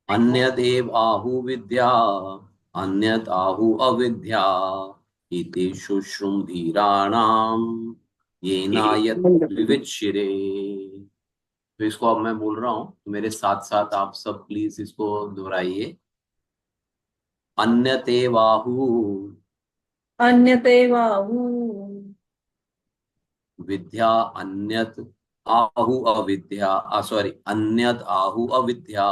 अन्यदेव आहु विद्या अन्यत आहु अविद्या इति शुश्रुम धीराणाम येनायत विविच्यते। तो इसको अब मैं बोल रहा हूं, तो मेरे साथ साथ आप सब प्लीज इसको दोहराइए। अन्यतेवाहु अन्यतेवाहु विद्या अन्यत आहु अविद्या, सॉरी, अन्यत आहु अविद्या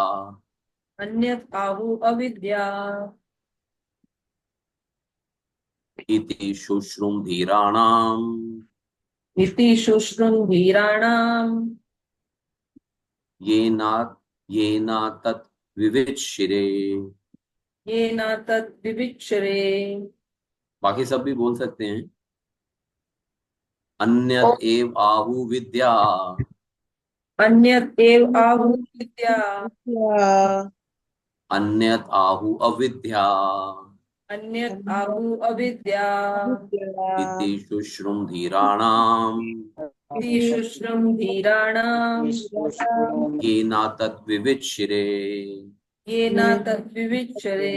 अन्यत आहु अविद्या इति शुश्रुम धीराणाम इति शुश्रुन्धीराणाम् ये ना तत् विविच्यते। येन तत् विविच्यते। बाकी सब भी बोल सकते हैं। अन्यत एव आहु विद्या अन्यत एव आहु विद्या अन्यत आहु अविद्या अन्यत आहु अविद्या इति शुश्रुम धीराणाम इति शुश्रुन्धीराणाम् ये ना तत् विविच्यते। येन तत् विविच्यते।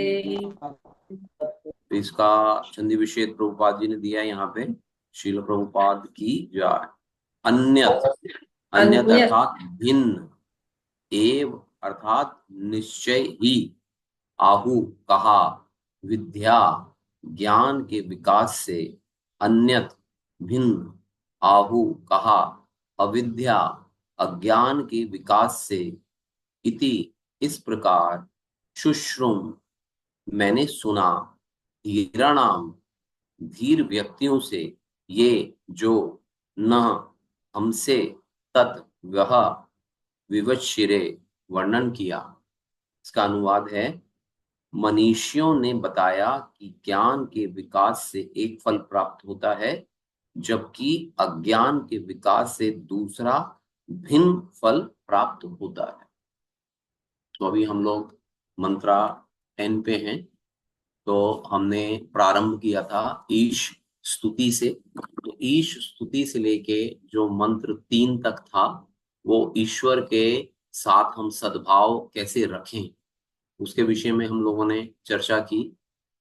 तो इसका चंदी विशेष प्रभुपाद जी ने दिया है यहाँ पे। शील प्रभुपाद की जय। अन्यत, अन्यत अन्यत अर्थात भिन्न, एव अर्थात निश्चय ही, आहु कहा, विद्या ज्ञान के विकास से, अन्यत भिन्न, आहु कहा, अविद्या अज्ञान के विकास से, इति इस प्रकार, शुश्रुम मैंने सुना, धीराणाम धीर व्यक्तियों से, ये जो न हमसे, तत् वह, विवक्षिरे वर्णन किया। इसका अनुवाद है, मनीषियों ने बताया कि ज्ञान के विकास से एक फल प्राप्त होता है, जबकि अज्ञान के विकास से दूसरा भिन्न फल प्राप्त होता है। तो अभी हम लोग मंत्रा 10 पे हैं। तो हमने प्रारंभ किया था ईश स्तुति से। तो ईश स्तुति से लेके जो मंत्र 3 तक था, वो ईश्वर के साथ हम सद्भाव कैसे रखें, उसके विषय में हम लोगों ने चर्चा की।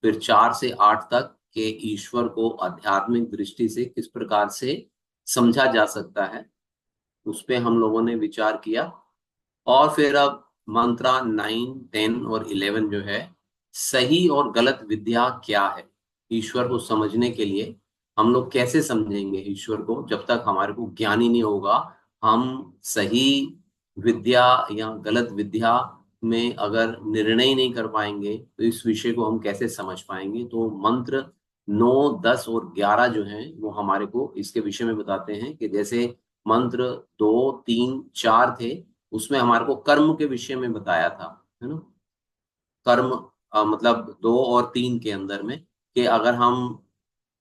फिर 4 से 8 तक के ईश्वर को आध्यात्मिक दृष्टि से किस प्रकार से समझा जा सकता है, उस पे हम लोगों ने विचार किया। और फिर अब मंत्रा 9, 10 और 11 जो है, सही और गलत विद्या क्या है, ईश्वर को समझने के लिए हम लोग कैसे समझेंगे ईश्वर को, जब तक हमारे को ज्ञान ही नहीं होगा। हम सही विद्या या गलत विद्या में अगर निर्णय नहीं कर पाएंगे, तो इस विषय को हम कैसे समझ पाएंगे। तो मंत्र 9, 10 और 11 जो हैं, वो हमारे को इसके विषय में बताते हैं कि जैसे मंत्र 2, 3, 4 थे, उसमें हमारे को कर्म के विषय में बताया था, है ना। कर्म मतलब 2 और 3 के अंदर में, कि अगर हम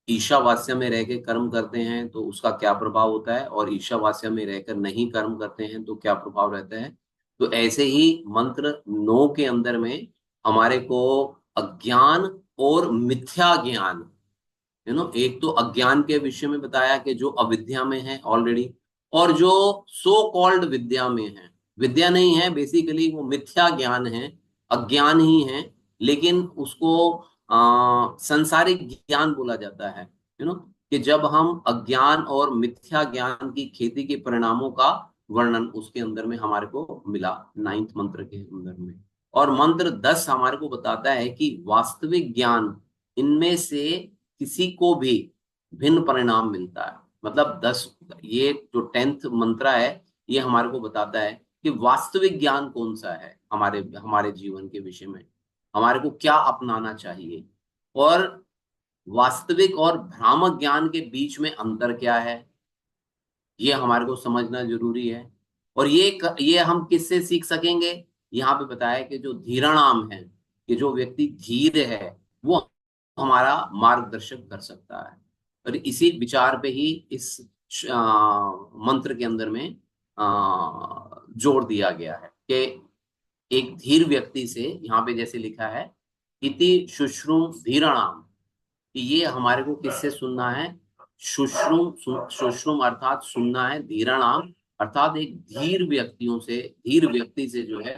ईशावास्य में रह के कर्म करते हैं तो उसका क्या प्रभाव होता है, और ईशावास्य में रहकर नहीं कर्म करते हैं तो क्या प्रभाव रहता है। तो ऐसे ही मंत्र 9 के अंदर में हमारे को अज्ञान और मिथ्या ज्ञान, एक तो अज्ञान के विषय में बताया कि जो अविद्या में है ऑलरेडी, और जो सो कॉल्ड विद्या में है, विद्या नहीं है बेसिकली, वो मिथ्या ज्ञान है, अज्ञान ही है, लेकिन उसको संसारिक ज्ञान बोला जाता है। कि जब हम अज्ञान और मिथ्या ज्ञान की खेती के परिणामों का वर्णन उसके अंदर में हमारे को मिला 9th मंत्र के अंदर में। और मंत्र 10 हमारे को बताता है कि वास्तविक ज्ञान, इनमें से किसी को भी भिन्न परिणाम मिलता है। मतलब 10, ये जो 10th मंत्र है, ये हमारे को बताता है कि वास्तविक ज्ञान कौन सा है हमारे हमारे जीवन के विषय में, हमारे को क्या अपनाना चाहिए, और वास्तविक और भ्रामक ज्ञान के बीच में अंतर क्या है, ये हमारे को समझना जरूरी है। और ये हम किससे सीख सकेंगे। यहाँ पे बताया कि जो धीराणाम है, कि जो व्यक्ति धीर है, वो हमारा मार्गदर्शन कर सकता है। और इसी विचार पे ही इस मंत्र के अंदर में जोर दिया गया है कि एक धीर व्यक्ति से, यहाँ पे जैसे लिखा है, इति शुश्रूम धीराणाम, कि ये हमारे को किससे सुनना है, शुश्रुम अर्थात सुनना है, धीराणाम अर्थात एक धीर व्यक्तियों से, धीर व्यक्ति से जो है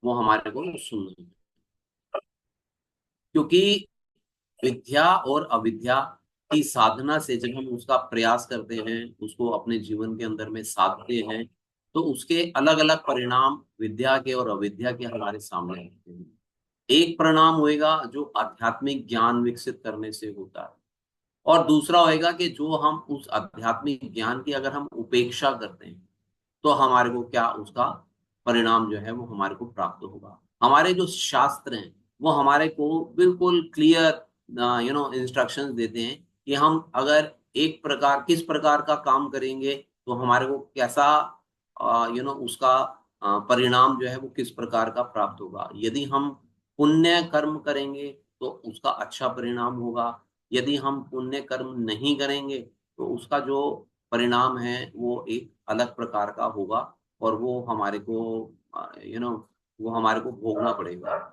वो हमारे को सुनना है। क्योंकि विद्या और अविद्या की साधना से जब हम उसका प्रयास करते हैं, उसको अपने जीवन के अंदर में साधते हैं, तो उसके अलग अलग परिणाम विद्या के और अविद्या के हमारे सामने आते हैं। एक परिणाम होएगा जो आध्यात्मिक ज्ञान विकसित करने से होता है, और दूसरा होएगा कि जो हम उस आध्यात्मिक ज्ञान की अगर हम उपेक्षा करते हैं, तो हमारे को क्या उसका परिणाम जो है वो हमारे को प्राप्त होगा। हमारे जो शास्त्र हैं वो हमारे को बिल्कुल क्लियर इंस्ट्रक्शंस देते हैं कि हम अगर एक प्रकार किस प्रकार का काम करेंगे तो हमारे को कैसा उसका परिणाम जो है वो किस प्रकार का प्राप्त होगा। यदि हम पुण्य कर्म करेंगे तो उसका अच्छा परिणाम होगा, यदि हम पुण्य कर्म नहीं करेंगे तो उसका जो परिणाम है वो एक अलग प्रकार का होगा, और वो हमारे को यू नो वो हमारे को भोगना पड़ेगा।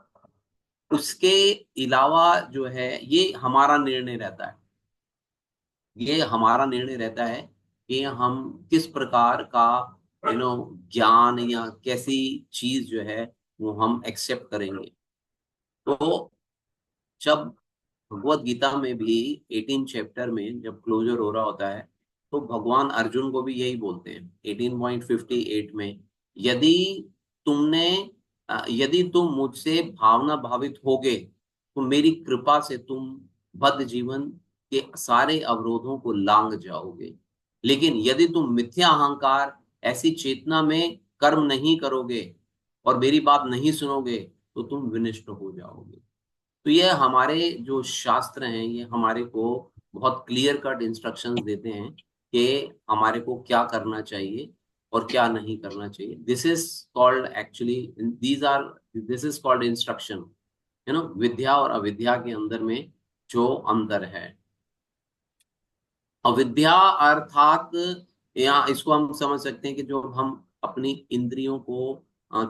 उसके अलावा जो है ये हमारा निर्णय रहता है, ये हमारा निर्णय रहता है कि हम किस प्रकार का ज्ञान या कैसी चीज जो है वो हम एक्सेप्ट करेंगे। तो जब भगवत गीता में भी 18 चैप्टर में जब क्लोजर हो रहा होता है, तो भगवान अर्जुन को भी यही बोलते हैं 18.58 में, यदि तुमने यदि तुम मुझसे भावना भावित होगे तो मेरी कृपा से तुम बद्ध जीवन के सारे अवरोधों को लांग जाओगे, लेकिन यदि तुम मिथ्या अहंकार ऐसी चेतना में कर्म नहीं करोगे और मेरी बात नहीं सुनोगे तो तुम विनष्ट हो जाओगे। तो ये हमारे जो शास्त्र हैं ये हमारे को बहुत क्लियर कट इंस्ट्रक्शंस देते हैं कि हमारे को क्या करना चाहिए और क्या नहीं करना चाहिए। This is called actually these are this is called instruction, विद्या और अविद्या के अंदर में जो अंतर है। अविद्या अर्थात, या इसको हम समझ सकते हैं कि जो हम अपनी इंद्रियों को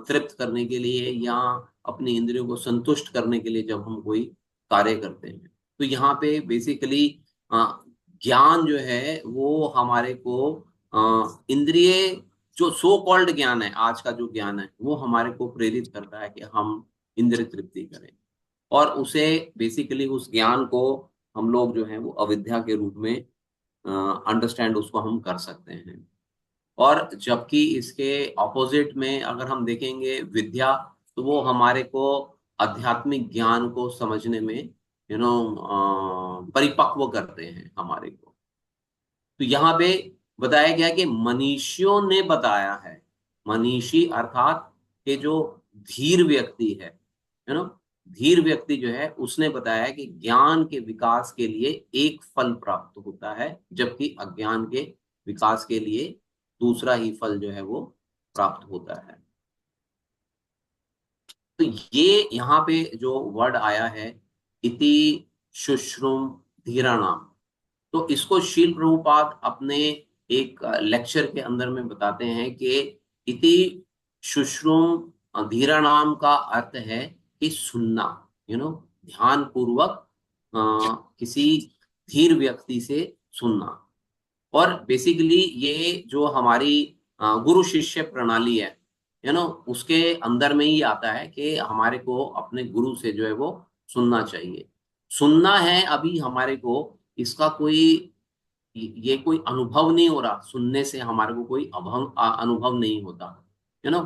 तृप्त करने के लिए या अपनी इंद्रियों को संतुष्ट करने के लिए जब हम कोई कार्य करते हैं, तो यहाँ पे बेसिकली ज्ञान जो है वो हमारे को इंद्रिय जो सो कॉल्ड ज्ञान है, आज का जो ज्ञान है वो हमारे को प्रेरित करता है कि हम इंद्रिय तृप्ति करें, और उसे बेसिकली उस ज्ञान को हम लोग जो है वो अविद्या के रूप में अंडरस्टैंड उसको हम कर सकते हैं। और जबकि इसके ऑपोजिट में अगर हम देखेंगे विद्या, तो वो हमारे को आध्यात्मिक ज्ञान को समझने में परिपक्व करते हैं हमारे को। तो यहाँ पे बताया गया कि मनीषियों ने बताया है, मनीषी अर्थात के जो धीर व्यक्ति है, धीर व्यक्ति जो है उसने बताया कि ज्ञान के विकास के लिए एक फल प्राप्त होता है, जबकि अज्ञान के विकास के लिए दूसरा ही फल जो है वो प्राप्त होता है। तो ये यहाँ पे जो वर्ड आया है इति शुश्रुम धीराणाम, तो इसको शील प्रभुपाद अपने एक लेक्चर के अंदर में बताते हैं कि इति शुश्रुम धीराणाम का अर्थ है कि सुनना, ध्यान पूर्वक किसी धीर व्यक्ति से सुनना। और बेसिकली ये जो हमारी गुरु शिष्य प्रणाली है, उसके अंदर में ही आता है कि हमारे को अपने गुरु से जो है वो सुनना चाहिए। सुनना है अभी हमारे को, इसका कोई ये कोई अनुभव नहीं हो रहा, सुनने से हमारे को कोई अनुभव नहीं होता, यू नो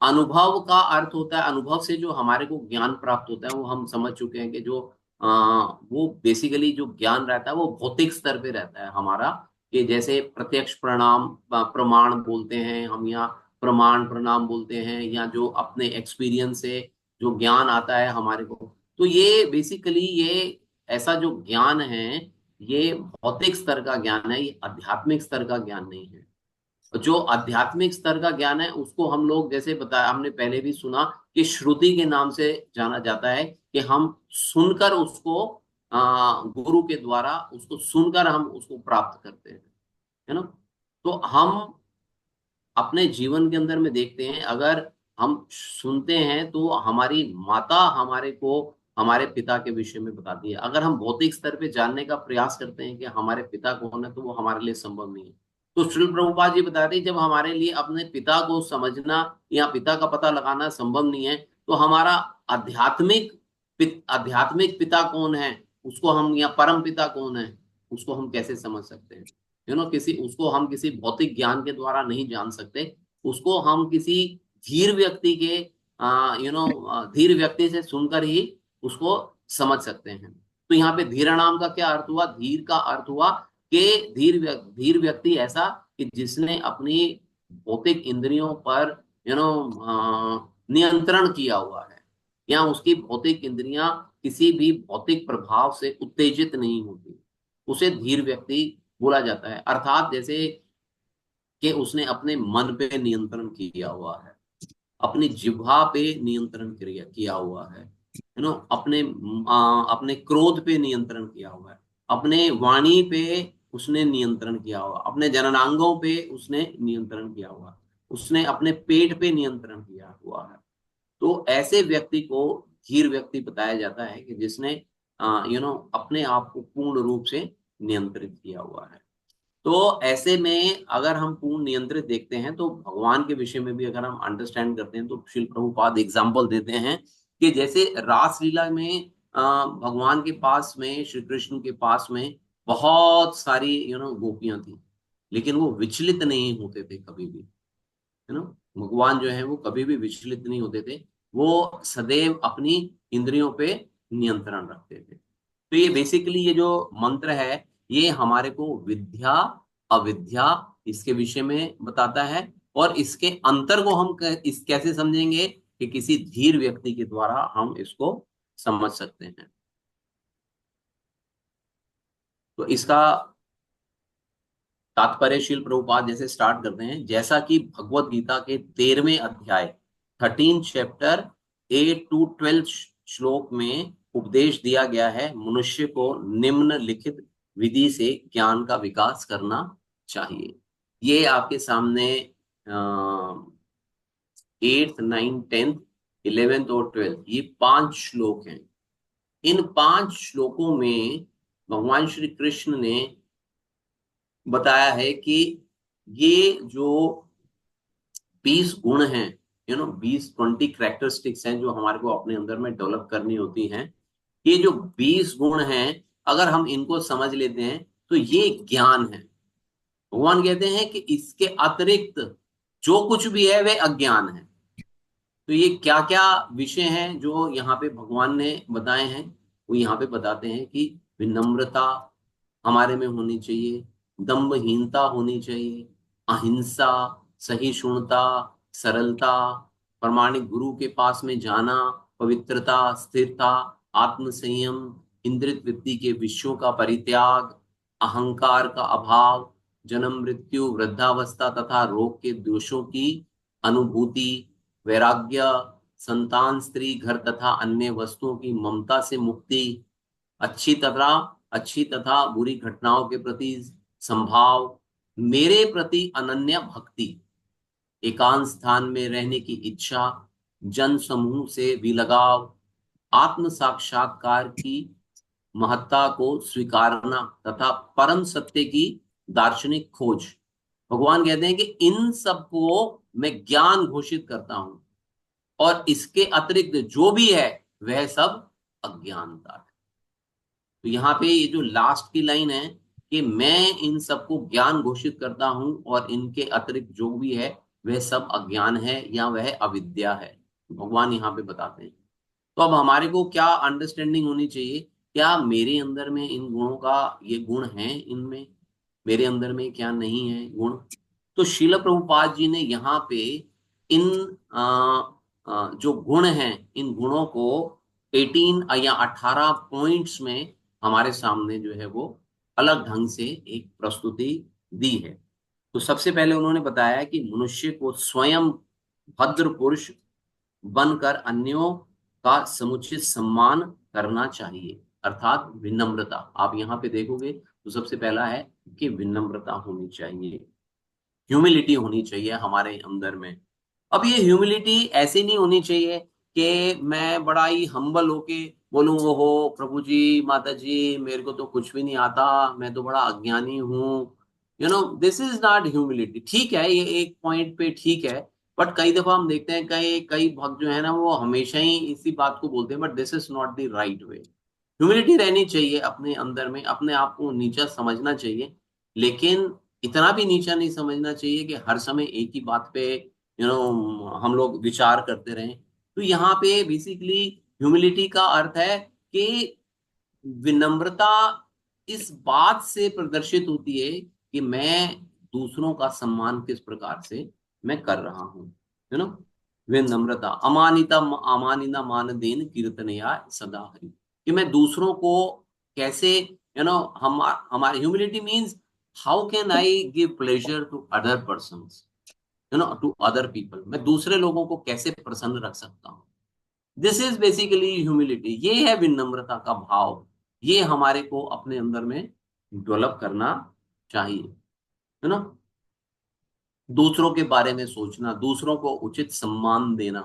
अनुभव का अर्थ होता है, अनुभव से जो हमारे को ज्ञान प्राप्त होता है वो हम समझ चुके हैं कि जो वो बेसिकली जो ज्ञान रहता है वो भौतिक स्तर पे रहता है हमारा, कि जैसे प्रत्यक्ष प्रणाम प्रमाण बोलते हैं हम, या प्रमाण प्रणाम बोलते हैं, या जो अपने एक्सपीरियंस से जो ज्ञान आता है हमारे को। तो ये बेसिकली ये ऐसा जो ज्ञान है ये भौतिक स्तर का ज्ञान है, ये आध्यात्मिक स्तर का ज्ञान नहीं है। जो आध्यात्मिक स्तर का ज्ञान है उसको हम लोग जैसे बताया, हमने पहले भी सुना कि श्रुति के नाम से जाना जाता है, कि हम सुनकर उसको गुरु के द्वारा उसको सुनकर हम उसको प्राप्त करते हैं, है ना। तो हम अपने जीवन के अंदर में देखते हैं, अगर हम सुनते हैं तो हमारी माता हमारे को हमारे पिता के विषय में बताती है। अगर हम भौतिक स्तर पे जानने का प्रयास करते हैं कि हमारे पिता कौन है, तो वो हमारे लिए संभव नहीं है। तो श्रील प्रभुपाद जी बताते हैं जब हमारे लिए अपने पिता को समझना या पिता का पता लगाना संभव नहीं है, तो हमारा आध्यात्मिक आध्यात्मिक पिता कौन है, उसको हम, या परम पिता कौन है, उसको हम कैसे समझ सकते हैं? किसी उसको हम किसी भौतिक ज्ञान के द्वारा नहीं जान सकते, उसको हम किसी धीर व्यक्ति के धीर व्यक्ति से सुनकर ही उसको समझ सकते हैं। तो यहाँ पे धीर नाम का क्या अर्थ हुआ? धीर का अर्थ हुआ कि धीर व्यक्ति ऐसा कि जिसने अपनी भौतिक इंद्रियों पर नियंत्रण किया हुआ है, या उसकी भौतिक इंद्रियां किसी भी भौतिक प्रभाव से उत्तेजित नहीं होती, उसे धीर व्यक्ति बोला जाता है। अर्थात जैसे कि उसने अपने मन पे नियंत्रण किया हुआ है, अपनी जिह्वा पे नियंत्रण किया हुआ है, अपने क्रोध पे नियंत्रण किया हुआ है, अपने वाणी पे उसने नियंत्रण किया हुआ, अपने जननांगों पे उसने नियंत्रण किया हुआ, उसने अपने पेट पे नियंत्रण किया हुआ है। तो ऐसे व्यक्ति को धीर व्यक्ति बताया जाता है कि जिसने अपने आप को पूर्ण रूप से नियंत्रित किया हुआ है। तो ऐसे में अगर हम पूर्ण नियंत्रित देखते हैं, तो भगवान के विषय में भी अगर हम अंडरस्टैंड करते हैं, तो श्रील प्रभुपाद एग्जाम्पल देते हैं कि जैसे रासलीला में भगवान के पास में, श्री कृष्ण के पास में बहुत सारी गोपियां थी, लेकिन वो विचलित नहीं होते थे कभी भी, है ना। भगवान जो है वो कभी भी विचलित नहीं होते थे, वो सदैव अपनी इंद्रियों पे नियंत्रण रखते थे। तो ये बेसिकली ये जो मंत्र है, ये हमारे को विद्या अविद्या इसके विषय में बताता है, और इसके अंतर को हम इस कैसे समझेंगे कि किसी धीर व्यक्ति के द्वारा हम इसको समझ सकते हैं। तो इसका तात्पर्यशील प्रभुपाद जैसे स्टार्ट करते हैं, जैसा कि भगवत गीता के 13वें अध्याय 13 चैप्टर 8 to 12 श्लोक में उपदेश दिया गया है, मनुष्य को निम्नलिखित विधि से ज्ञान का विकास करना चाहिए। ये आपके सामने 8th 9th 10th 11th और 12th ये 5 श्लोक हैं। इन 5 श्लोकों में भगवान श्री कृष्ण ने बताया है कि ये जो 20 गुण हैं, 20 20 कैरेक्टरिस्टिक्स हैं जो हमारे को अपने अंदर में डेवलप करनी होती हैं, ये जो 20 गुण हैं, अगर हम इनको समझ लेते हैं तो ये ज्ञान है। भगवान कहते हैं कि इसके अतिरिक्त जो कुछ भी है वह अज्ञान है। तो ये क्या क्या विषय हैं जो यहाँ पे भगवान ने बताए हैं, वो यहाँ पे बताते हैं कि विनम्रता हमारे में होनी चाहिए, दंभहीनता होनी चाहिए, अहिंसा, सहिष्णुता, सरलता, प्रामाणिक गुरु के पास में जाना, पवित्रता, स्थिरता, आत्मसंयम, इंद्रित वृत्ति के विषयों का परित्याग, अहंकार का अभाव, जन्म मृत्यु वृद्धावस्था तथा रोग के दोषों की अनुभूति, वैराग्य, संतान, स्त्री, घर तथा अन्य वस्तुओं की ममता से मुक्ति, अच्छी तथा बुरी घटनाओं के प्रति संभाव, मेरे प्रति अनन्य भक्ति, एकांत स्थान में रहने की इच्छा, जन समूह से भी लगाव, आत्म साक्षात्कार की महत्ता को स्वीकारना तथा परम सत्य की दार्शनिक खोज। भगवान कहते हैं कि इन सब को मैं ज्ञान घोषित करता हूं, और इसके अतिरिक्त जो भी है वह सब अज्ञानता है। तो यहाँ पे ये जो लास्ट की लाइन है कि मैं इन सबको ज्ञान घोषित करता हूं, और इनके अतिरिक्त जो भी है वह सब अज्ञान है या वह अविद्या है, भगवान यहाँ पे बताते हैं। तो अब हमारे को क्या अंडरस्टैंडिंग होनी चाहिए, क्या मेरे अंदर में इन गुणों का, ये गुण है इनमें, मेरे अंदर में क्या नहीं है गुण? तो श्रील प्रभुपाद जी ने यहाँ पे इन जो गुण हैं, इन गुणों को 18 या 18 पॉइंट्स में हमारे सामने जो है वो अलग ढंग से एक प्रस्तुति दी है। तो सबसे पहले उन्होंने बताया कि मनुष्य को स्वयं भद्र पुरुष बनकर अन्यों का समुचित सम्मान करना चाहिए, अर्थात विनम्रता। आप यहाँ पे देखोगे तो सबसे पहला है कि विनम्रता होनी चाहिए, ह्यूमिलिटी होनी चाहिए हमारे अंदर में। अब ये ह्यूमिलिटी ऐसी नहीं होनी चाहिए कि मैं बड़ा ही हम्बल होके बोलूं, वो हो प्रभु जी, माता जी, मेरे को तो कुछ भी नहीं आता, मैं तो बड़ा अज्ञानी हूं। This is not humility. ठीक है, ये एक पॉइंट पे ठीक है, बट कई दफा हम देखते हैं कई कई भक्त जो है ना वो हमेशा ही इसी बात को बोलते हैं, but this is not the right way. Humility रहनी चाहिए अपने अंदर में, अपने आप को नीचा समझना चाहिए, लेकिन इतना भी नीचा नहीं समझना चाहिए कि हर समय एक ही बात पे हम लोग विचार करते रहें। तो यहाँ पे बेसिकली ह्यूमिलिटी का अर्थ है कि विनम्रता इस बात से प्रदर्शित होती है कि मैं दूसरों का सम्मान किस प्रकार से मैं कर रहा हूं, विनम्रता। अमानिता अमानिना मान देन कीर्तनया सदा हरि, कि मैं दूसरों को कैसे हम हमारी humility means how can I give pleasure to other person, to other people, मैं दूसरे लोगों को कैसे प्रसन्न रख सकता हूँ। दिस इज बेसिकली ह्यूमिलिटी, ये है विनम्रता का भाव। ये हमारे को अपने अंदर में डेवलप करना चाहिए, है ना। दूसरों के बारे में सोचना, दूसरों को उचित सम्मान देना,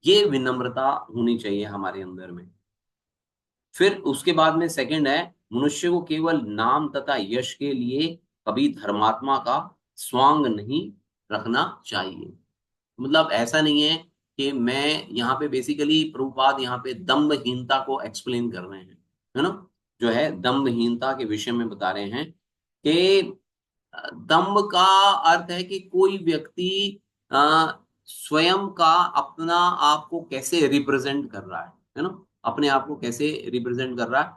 ये विनम्रता होनी चाहिए हमारे अंदर में। फिर उसके बाद में सेकंड है, मनुष्य को केवल नाम तथा यश के लिए कभी धर्मात्मा का स्वांग नहीं रखना चाहिए। मतलब ऐसा नहीं है कि मैं यहाँ पे बेसिकली प्रभुपाद यहाँ पे दम्भहीनता को एक्सप्लेन कर रहे हैं, है ना। जो है दम्भहीनता के विषय में बता रहे हैं कि दम्भ का अर्थ है कि कोई व्यक्ति अ, स्वयं का अपना आप को कैसे रिप्रेजेंट कर रहा है ना, अपने आप को कैसे रिप्रेजेंट कर रहा है,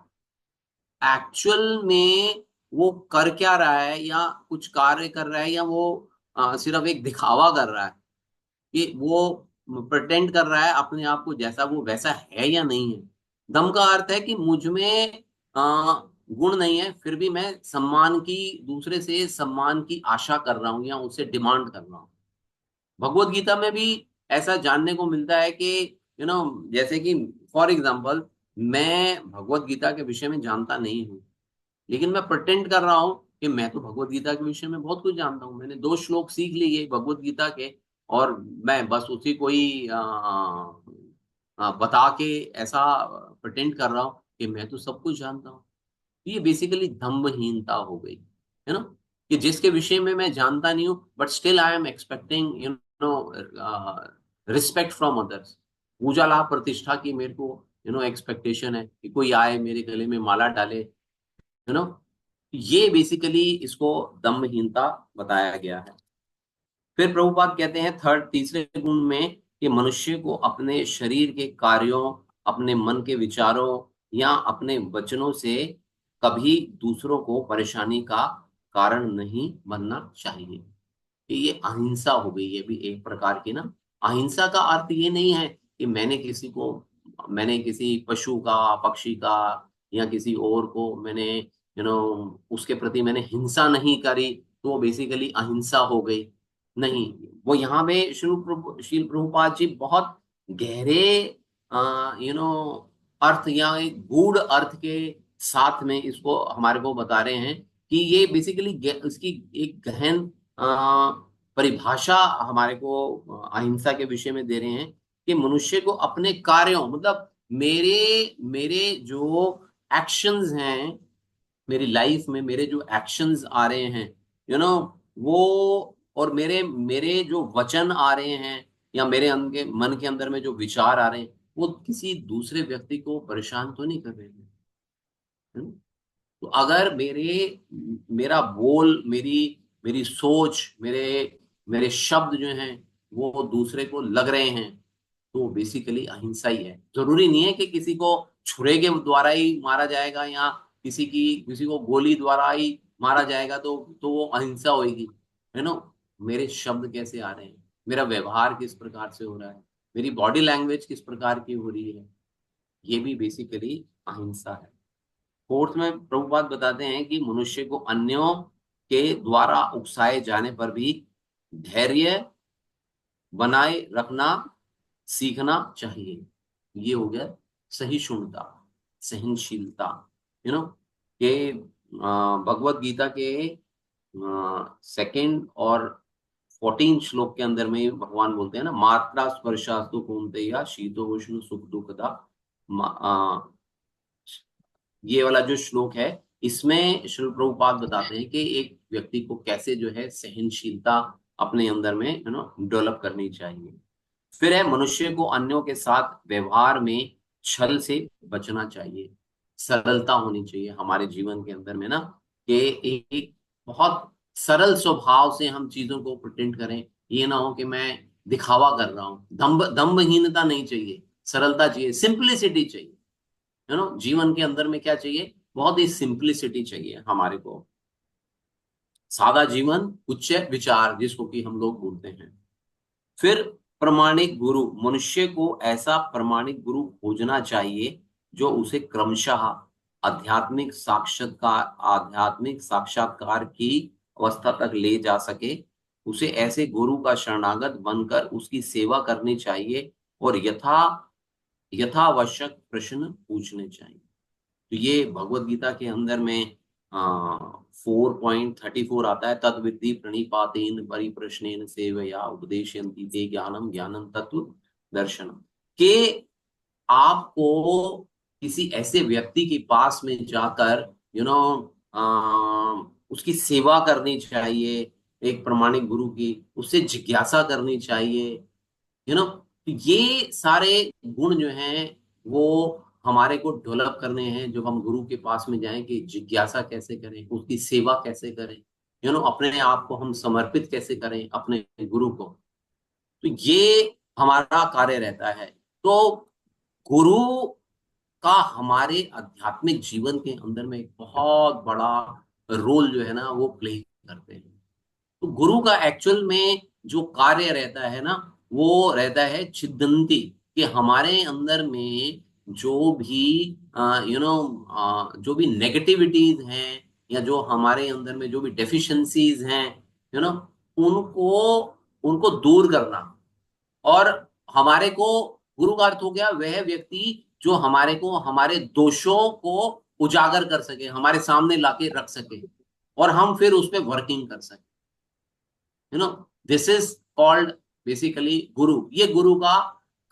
एक्चुअल में वो कर क्या रहा है, या कुछ कार्य कर रहा है, या वो सिर्फ एक दिखावा कर रहा है, कि वो प्रिटेंड कर रहा है अपने आप को जैसा वो वैसा है या नहीं है। दम का अर्थ है कि मुझ में गुण नहीं है, फिर भी मैं सम्मान की, दूसरे से सम्मान की आशा कर रहा हूं या उससे डिमांड कर रहा हूं। भगवत गीता में भी ऐसा जानने को मिलता है कि जैसे कि फॉर एग्जाम्पल मैं भगवत गीता के विषय में जानता नहीं हूँ, लेकिन मैं प्रिटेंड कर रहा हूँ कि मैं तो भगवत गीता के विषय में बहुत कुछ जानता हूँ, मैंने 2 श्लोक सीख लिए भगवत गीता के, और मैं बस उसी को ही बता के ऐसा प्रिटेंड कर रहा हूँ कि मैं तो सब कुछ जानता हूँ। ये बेसिकली दम्भहीनता हो गई, है ना, कि जिसके विषय में मैं जानता नहीं हूँ, but still I am expecting respect from others. पूजा लाभ प्रतिष्ठा की मेरे को एक्सपेक्टेशन है कि कोई आए मेरे गले में माला डाले, है ना। ये बेसिकली इसको दम्भहीनता बताया गया है। फिर प्रभुपाद कहते हैं थर्ड तीसरे गुण में कि मनुष्य को अपने शरीर के कार्यों, अपने मन के विचारों या अपने वचनों से कभी दूसरों को परेशानी का कारण नहीं बनना चाहिए। कि ये अहिंसा हो गई, ये भी एक प्रकार की ना। अहिंसा का अर्थ ये नहीं है कि मैंने किसी पशु का, पक्षी का या किसी और को मैंने उसके प्रति मैंने हिंसा नहीं करी, तो वो बेसिकली अहिंसा हो गई। नहीं, वो यहाँ पे श्रील प्रभुपाद जी बहुत गहरे अर्थ या एक गूढ़ अर्थ के साथ में इसको हमारे को बता रहे हैं कि ये बेसिकली इसकी एक गहन परिभाषा हमारे को अहिंसा के विषय में दे रहे हैं कि मनुष्य को अपने कार्यों, मतलब मेरे मेरे जो एक्शंस हैं, मेरी लाइफ में मेरे जो एक्शंस आ रहे हैं, वो, और मेरे मेरे जो वचन आ रहे हैं, या मेरे मन के अंदर में जो विचार आ रहे हैं, वो किसी दूसरे व्यक्ति को परेशान तो नहीं कर रहे हैं, है ना? तो अगर मेरा बोल, मेरी मेरी सोच, मेरे मेरे शब्द जो हैं वो दूसरे को लग रहे हैं, तो बेसिकली अहिंसा ही है। जरूरी नहीं है कि किसी को छुरे के द्वारा ही मारा जाएगा, या किसी को गोली द्वारा ही मारा जाएगा तो वो अहिंसा होगी, है ना। मेरे शब्द कैसे आ रहे हैं, मेरा व्यवहार किस प्रकार से हो रहा है, मेरी बॉडी लैंग्वेज किस प्रकार की हो रही है, ये भी बेसिकली अहिंसा है। फोर्थ में प्रभुपाद बताते हैं कि मनुष्य को अन्यों के द्वारा उकसाए जाने पर भी धैर्य बनाए रखना सीखना चाहिए। ये हो गया सहिष्णुता, सहनशीलता, के भगवत गीता के सेकंड और 14 श्लोक के अंदर में भगवान बोलते हैं ना, मात्रा स्पर्शास्तु कौन्तेय शीतो उष्ण सुख दुखदा। ये वाला जो श्लोक है, इसमें श्री प्रभुपाद बताते हैं कि एक व्यक्ति को कैसे जो है सहनशीलता अपने अंदर में डेवलप करनी चाहिए। फिर है मनुष्य को अन्यों के साथ व्यवहार में छल से बचना चाहिए। सरलता होनी चाहिए हमारे जीवन के अंदर में ना, कि एक बहुत सरल स्वभाव से हम चीजों को प्रिटेंड करें। ये ना हो कि मैं दिखावा कर रहा हूँ, दम्भहीनता नहीं चाहिए, सरलता चाहिए, सिंप्लिसिटी चाहिए। जीवन के अंदर में क्या चाहिए, बहुत ही सिंप्लिसिटी चाहिए हमारे को। सादा जीवन उच्च विचार, जिसको कि हम लोग बोलते हैं। फिर प्रमाणिक गुरु, मनुष्य को ऐसा प्रमाणिक गुरु खोजना चाहिए जो उसे क्रमशः आध्यात्मिक साक्षात्कार की अवस्था तक ले जा सके। उसे ऐसे गुरु का शरणागत बनकर उसकी सेवा करनी चाहिए और यथावश्यक प्रश्न पूछने चाहिए। तो ये भगवत गीता के अंदर में 4.34 आता है, तद विद्धि प्रणिपातेन परिप्रश्नेन सेवया उपदेशयन्ति ते ज्ञानम ज्ञानम तत्व दर्शनम। के आपको किसी ऐसे व्यक्ति के पास में जाकर उसकी सेवा करनी चाहिए, एक प्रमाणिक गुरु की, उससे जिज्ञासा करनी चाहिए। तो ये सारे गुण जो हैं वो हमारे को डेवलप करने हैं जब हम गुरु के पास में जाएं, कि जिज्ञासा कैसे करें, उसकी सेवा कैसे करें, अपने आप को हम समर्पित कैसे करें अपने गुरु को। तो ये हमारा कार्य रहता है। तो गुरु का हमारे आध्यात्मिक जीवन के अंदर में एक बहुत बड़ा रोल जो है ना वो प्ले करते हैं। तो गुरु का एक्चुअल में जो कार्य रहता है ना, वो रहता है छिदंती, कि हमारे अंदर में जो भी जो भी नेगेटिविटीज हैं, या जो हमारे अंदर में जो भी डेफिशिएंसीज हैं, यू नो उनको उनको दूर करना। और हमारे को, गुरु का अर्थ हो गया वह व्यक्ति जो हमारे को हमारे दोषों को उजागर कर सके, हमारे सामने लाके रख सके, और हम फिर उस पर वर्किंग कर सके। दिस इज कॉल्ड बेसिकली गुरु। ये गुरु का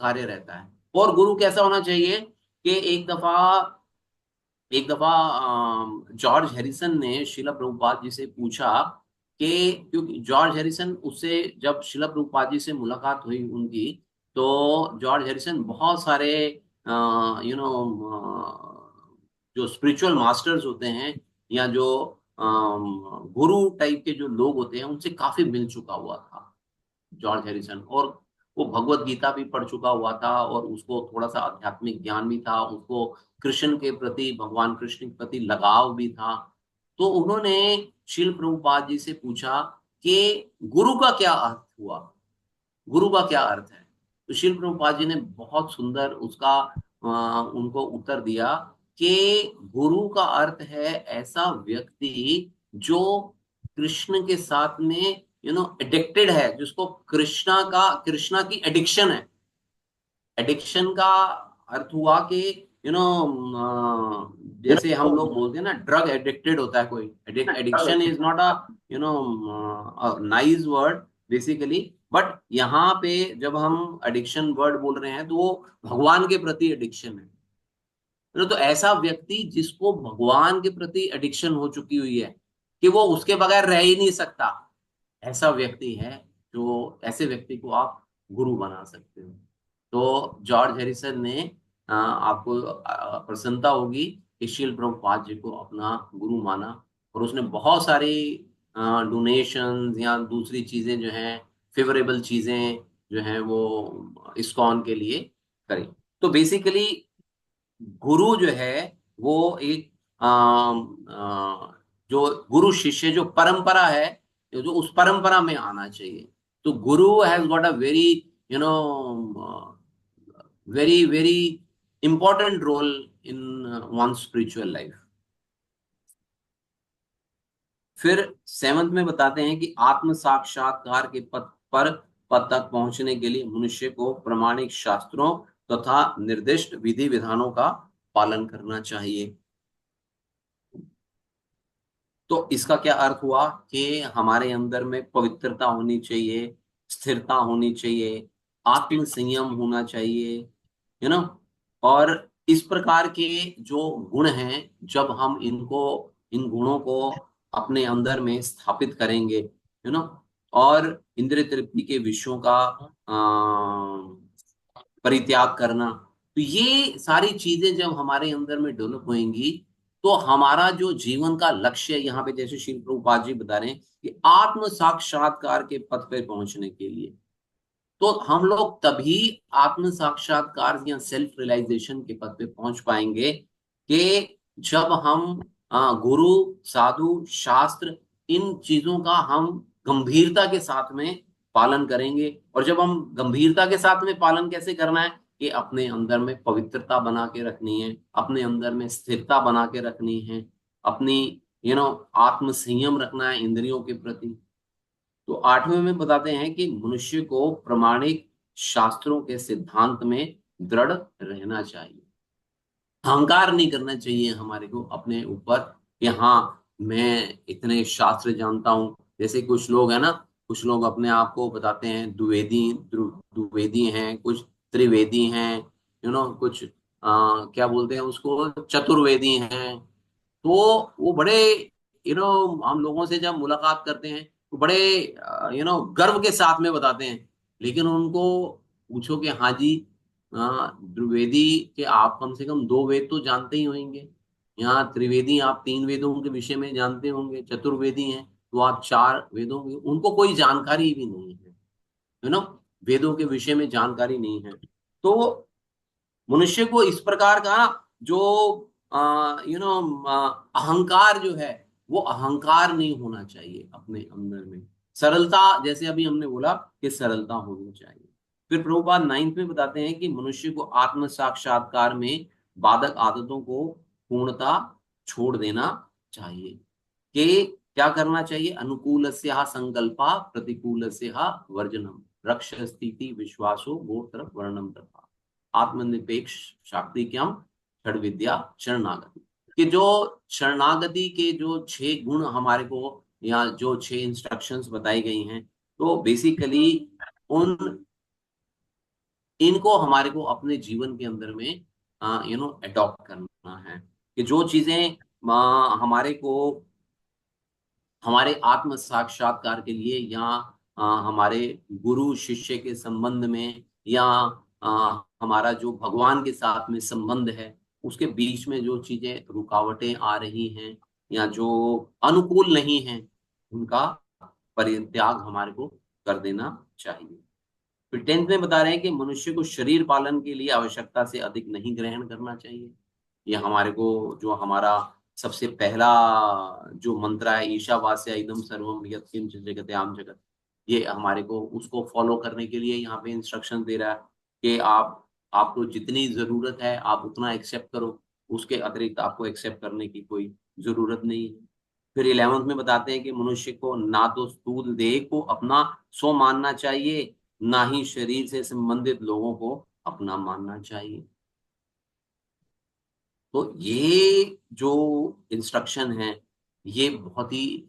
कार्य रहता है। और गुरु कैसा होना चाहिए, कि एक दफा जॉर्ज हैरिसन ने शिला प्रभुपाद जी से पूछा, कि क्योंकि जॉर्ज हैरिसन, उससे जब शिला प्रभुपाद जी से मुलाकात हुई उनकी, तो जॉर्ज हैरिसन बहुत सारे यू नो जो स्पिरिचुअल मास्टर्स होते हैं, या जो गुरु टाइप के जो लोग होते हैं, उनसे काफी मिल चुका हुआ था जॉर्ज हैरिसन। और वो भगवत गीता भी पढ़ चुका हुआ था, और उसको थोड़ा सा आध्यात्मिक ज्ञान भी था, उसको कृष्ण के प्रति, भगवान कृष्ण के प्रति लगाव भी था। तो उन्होंने शील प्रभुपाद जी से पूछा कि गुरु का क्या अर्थ हुआ, गुरु का क्या अर्थ है। तो शील प्रभुपाद जी ने बहुत सुंदर उसका उनको उत्तर दिया, कि गुरु का अर्थ है ऐसा व्यक्ति जो कृष्ण के साथ में एडिक्टेड है, जिसको कृष्णा की एडिक्शन है। एडिक्शन का अर्थ हुआ कि यू नो जैसे हम लोग बोलते हैं ना, ड्रग एडिक्टेड होता है कोई। Addiction is not a you know nice word basically, but यहाँ पे जब हम एडिक्शन वर्ड बोल रहे हैं तो वो भगवान के प्रति एडिक्शन है। तो ऐसा व्यक्ति जिसको भगवान के प्रति एडिक्शन हो चुकी हुई है, कि वो उसके बगैर रह ही नहीं सकता, ऐसा व्यक्ति है, जो ऐसे व्यक्ति को आप गुरु बना सकते हो। तो जॉर्ज हैरिसन ने आपको प्रसन्नता होगी कि शील प्रभुपाद जी को अपना गुरु माना, और उसने बहुत सारी डोनेशन या दूसरी चीजें जो हैं, फेवरेबल चीजें जो हैं, वो इस्कॉन के लिए करी। तो बेसिकली गुरु जो है वो एक जो गुरु शिष्य जो परंपरा है, जो उस परंपरा में आना चाहिए। तो guru has got a very you know very very important role in one spiritual life. फिर सेवंथ में बताते हैं कि आत्म साक्षात्कार के पद तक पहुंचने के लिए मनुष्य को प्रमाणिक शास्त्रों तथा निर्दिष्ट विधि विधानों का पालन करना चाहिए। तो इसका क्या अर्थ हुआ, कि हमारे अंदर में पवित्रता होनी चाहिए, स्थिरता होनी चाहिए, आत्म संयम होना चाहिए, है ना। और इस प्रकार के जो गुण हैं, जब हम इन गुणों को अपने अंदर में स्थापित करेंगे, है ना, और इंद्रिय तृप्ति के विषयों का परित्याग करना। तो ये सारी चीजें जब हमारे अंदर में डेवलप होंगी तो हमारा जो जीवन का लक्ष्य है, यहाँ पे जैसे श्री प्रभुपाद जी बता रहे हैं कि आत्म साक्षात्कार के पथ पे पहुंचने के लिए, तो हम लोग तभी आत्म साक्षात्कार या सेल्फ रियलाइजेशन के पद पे पहुंच पाएंगे कि जब हम गुरु, साधु, शास्त्र, इन चीजों का हम गंभीरता के साथ में पालन करेंगे। और जब हम गंभीरता के साथ में पालन कैसे करना है कि अपने अंदर में पवित्रता बना के रखनी है, अपने अंदर में स्थिरता बना के रखनी है, अपनी आत्म संयम रखना है इंद्रियों के प्रति। तो 8वें में बताते हैं कि मनुष्य को प्रमाणिक शास्त्रों के सिद्धांत में दृढ़ रहना चाहिए। अहंकार नहीं करना चाहिए हमारे को अपने ऊपर कि हाँ मैं इतने शास्त्र जानता हूँ। जैसे कुछ लोग है ना, कुछ लोग अपने आप को बताते हैं द्विवेदी हैं, कुछ त्रिवेदी हैं, कुछ क्या बोलते हैं उसको, चतुर्वेदी हैं। तो वो बड़े हम लोगों से जब मुलाकात करते हैं तो बड़े गर्व के साथ में बताते हैं। लेकिन उनको पूछो कि हाँ जी, द्विवेदी के आप कम से कम 2 वेद तो जानते ही होंगे, यहाँ त्रिवेदी आप 3 वेदों के विषय में जानते होंगे, चतुर्वेदी हैं तो आप 4 वेदों की, उनको कोई जानकारी भी नहीं है, वेदों के विषय में जानकारी नहीं है। तो मनुष्य को इस प्रकार का जो अहंकार जो है वो अहंकार नहीं होना चाहिए अपने अंदर में। सरलता, जैसे अभी हमने बोला कि सरलता होनी चाहिए। फिर प्रभुपाद 9th में बताते हैं कि मनुष्य को आत्म साक्षात्कार में बाधक आदतों को पूर्णता छोड़ देना चाहिए। कि क्या करना चाहिए, अनुकूल संकल्पा प्रतिकूल वर्जनम रक्ष स्थिति विश्वासो गोत्र वर्णम तथा आत्मनिरपेक्ष शाक्तिक्यम छड़ विद्या शरणागति। कि जो शरणागति के जो 6 गुण हमारे को, या जो 6 इंस्ट्रक्शंस बताई गई हैं, तो बेसिकली उन इनको हमारे को अपने जीवन के अंदर में अडॉप्ट करना है। कि जो चीजें हमारे को हमारे आत्म साक्षात्कार के लिए, या हमारे गुरु शिष्य के संबंध में, या हमारा जो भगवान के साथ में संबंध है उसके बीच में जो चीजें रुकावटें आ रही हैं या जो अनुकूल नहीं हैं, उनका परित्याग हमारे को कर देना चाहिए। फिर 10th में बता रहे हैं कि मनुष्य को शरीर पालन के लिए आवश्यकता से अधिक नहीं ग्रहण करना चाहिए। ये हमारे को, जो हमारा सबसे पहला जो मंत्र है, ईशावास्य इदम सर्वम यत्किंचित जगत्याम जगत, ये हमारे को उसको फॉलो करने के लिए यहाँ पे इंस्ट्रक्शन दे रहा है कि आपको जितनी जरूरत है आप उतना एक्सेप्ट करो, उसके अतिरिक्त आपको एक्सेप्ट करने की कोई जरूरत नहीं है। फिर 11th में बताते हैं कि मनुष्य को ना तो स्थूल देह को अपना स्व मानना चाहिए, ना ही शरीर से संबंधित लोगों को अपना मानना चाहिए। तो ये जो इंस्ट्रक्शन है ये बहुत ही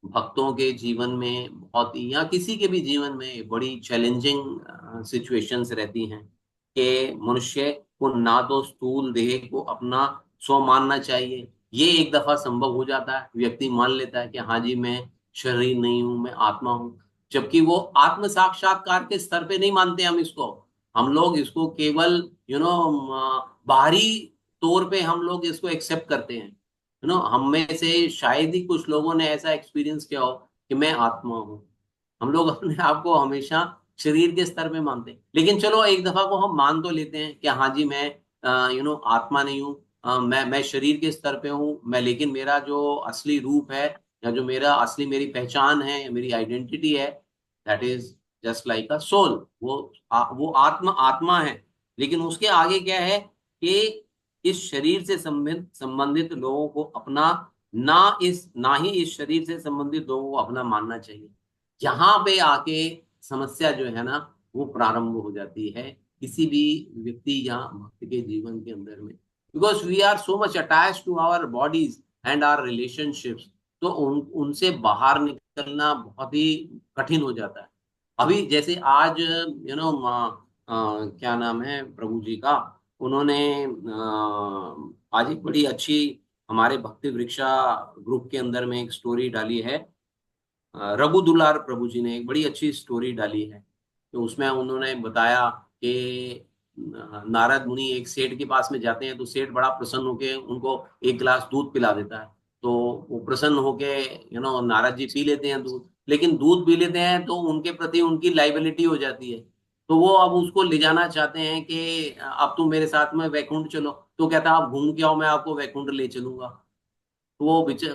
भक्तों के जीवन में बहुत ही, या किसी के भी जीवन में बड़ी चैलेंजिंग सिचुएशंस रहती हैं कि मनुष्य को ना तो स्थूल देह को अपना स्व मानना चाहिए। ये एक दफा संभव हो जाता है, व्यक्ति मान लेता है कि हाँ जी मैं शरीर नहीं हूं, मैं आत्मा हूं। जबकि वो आत्म साक्षात्कार के स्तर पे नहीं मानते हम इसको। हम लोग इसको केवल बाहरी तौर पे हम लोग इसको एक्सेप्ट करते हैं। हम में से शायद ही कुछ लोगों ने ऐसा एक्सपीरियंस किया हो कि मैं आत्मा हूं। हम लोग अपने आप को हमेशा शरीर के स्तर पे मानते हैं। लेकिन चलो एक दफा को हम मान तो लेते हैं कि हाँ जी मैं आत्मा नहीं हूँ, मैं शरीर के स्तर पे हूँ मैं, लेकिन मेरा जो असली रूप है या जो मेरा असली मेरी पहचान है, मेरी आइडेंटिटी है, that is just like a soul. वो आत्मा आत्मा है। लेकिन उसके आगे क्या है कि इस शरीर से संबंधित लोगों को अपना, ना ही इस शरीर से संबंधित लोगों को अपना मानना चाहिए। यहाँ पे आके समस्या जो है ना वो प्रारंभ हो जाती है किसी भी व्यक्ति या भक्त के जीवन के अंदर में। Because we are so much attach to our bodies and our relationships. तो उनसे बाहर निकलना बहुत ही कठिन हो जाता है। अभी जैसे आज क्या नाम है प्रभु जी का, उन्होंने आज एक बड़ी अच्छी हमारे भक्ति वृक्षा ग्रुप के अंदर में एक स्टोरी डाली है रघु दुलार प्रभु जी ने एक बड़ी अच्छी स्टोरी डाली है। तो उसमें उन्होंने बताया कि नारद मुनि एक सेठ के पास में जाते हैं, तो सेठ बड़ा प्रसन्न होके उनको एक गिलास दूध पिला देता है। तो वो प्रसन्न होके नारद जी पी लेते हैं दूध, लेकिन दूध पी लेते हैं तो उनके प्रति उनकी लाइबिलिटी हो जाती है। तो वो अब उसको ले जाना चाहते हैं कि अब तुम मेरे साथ में वैकुंठ चलो। तो कहता है आप घूम के आओ, मैं आपको वैकुंठ ले चलूंगा। तो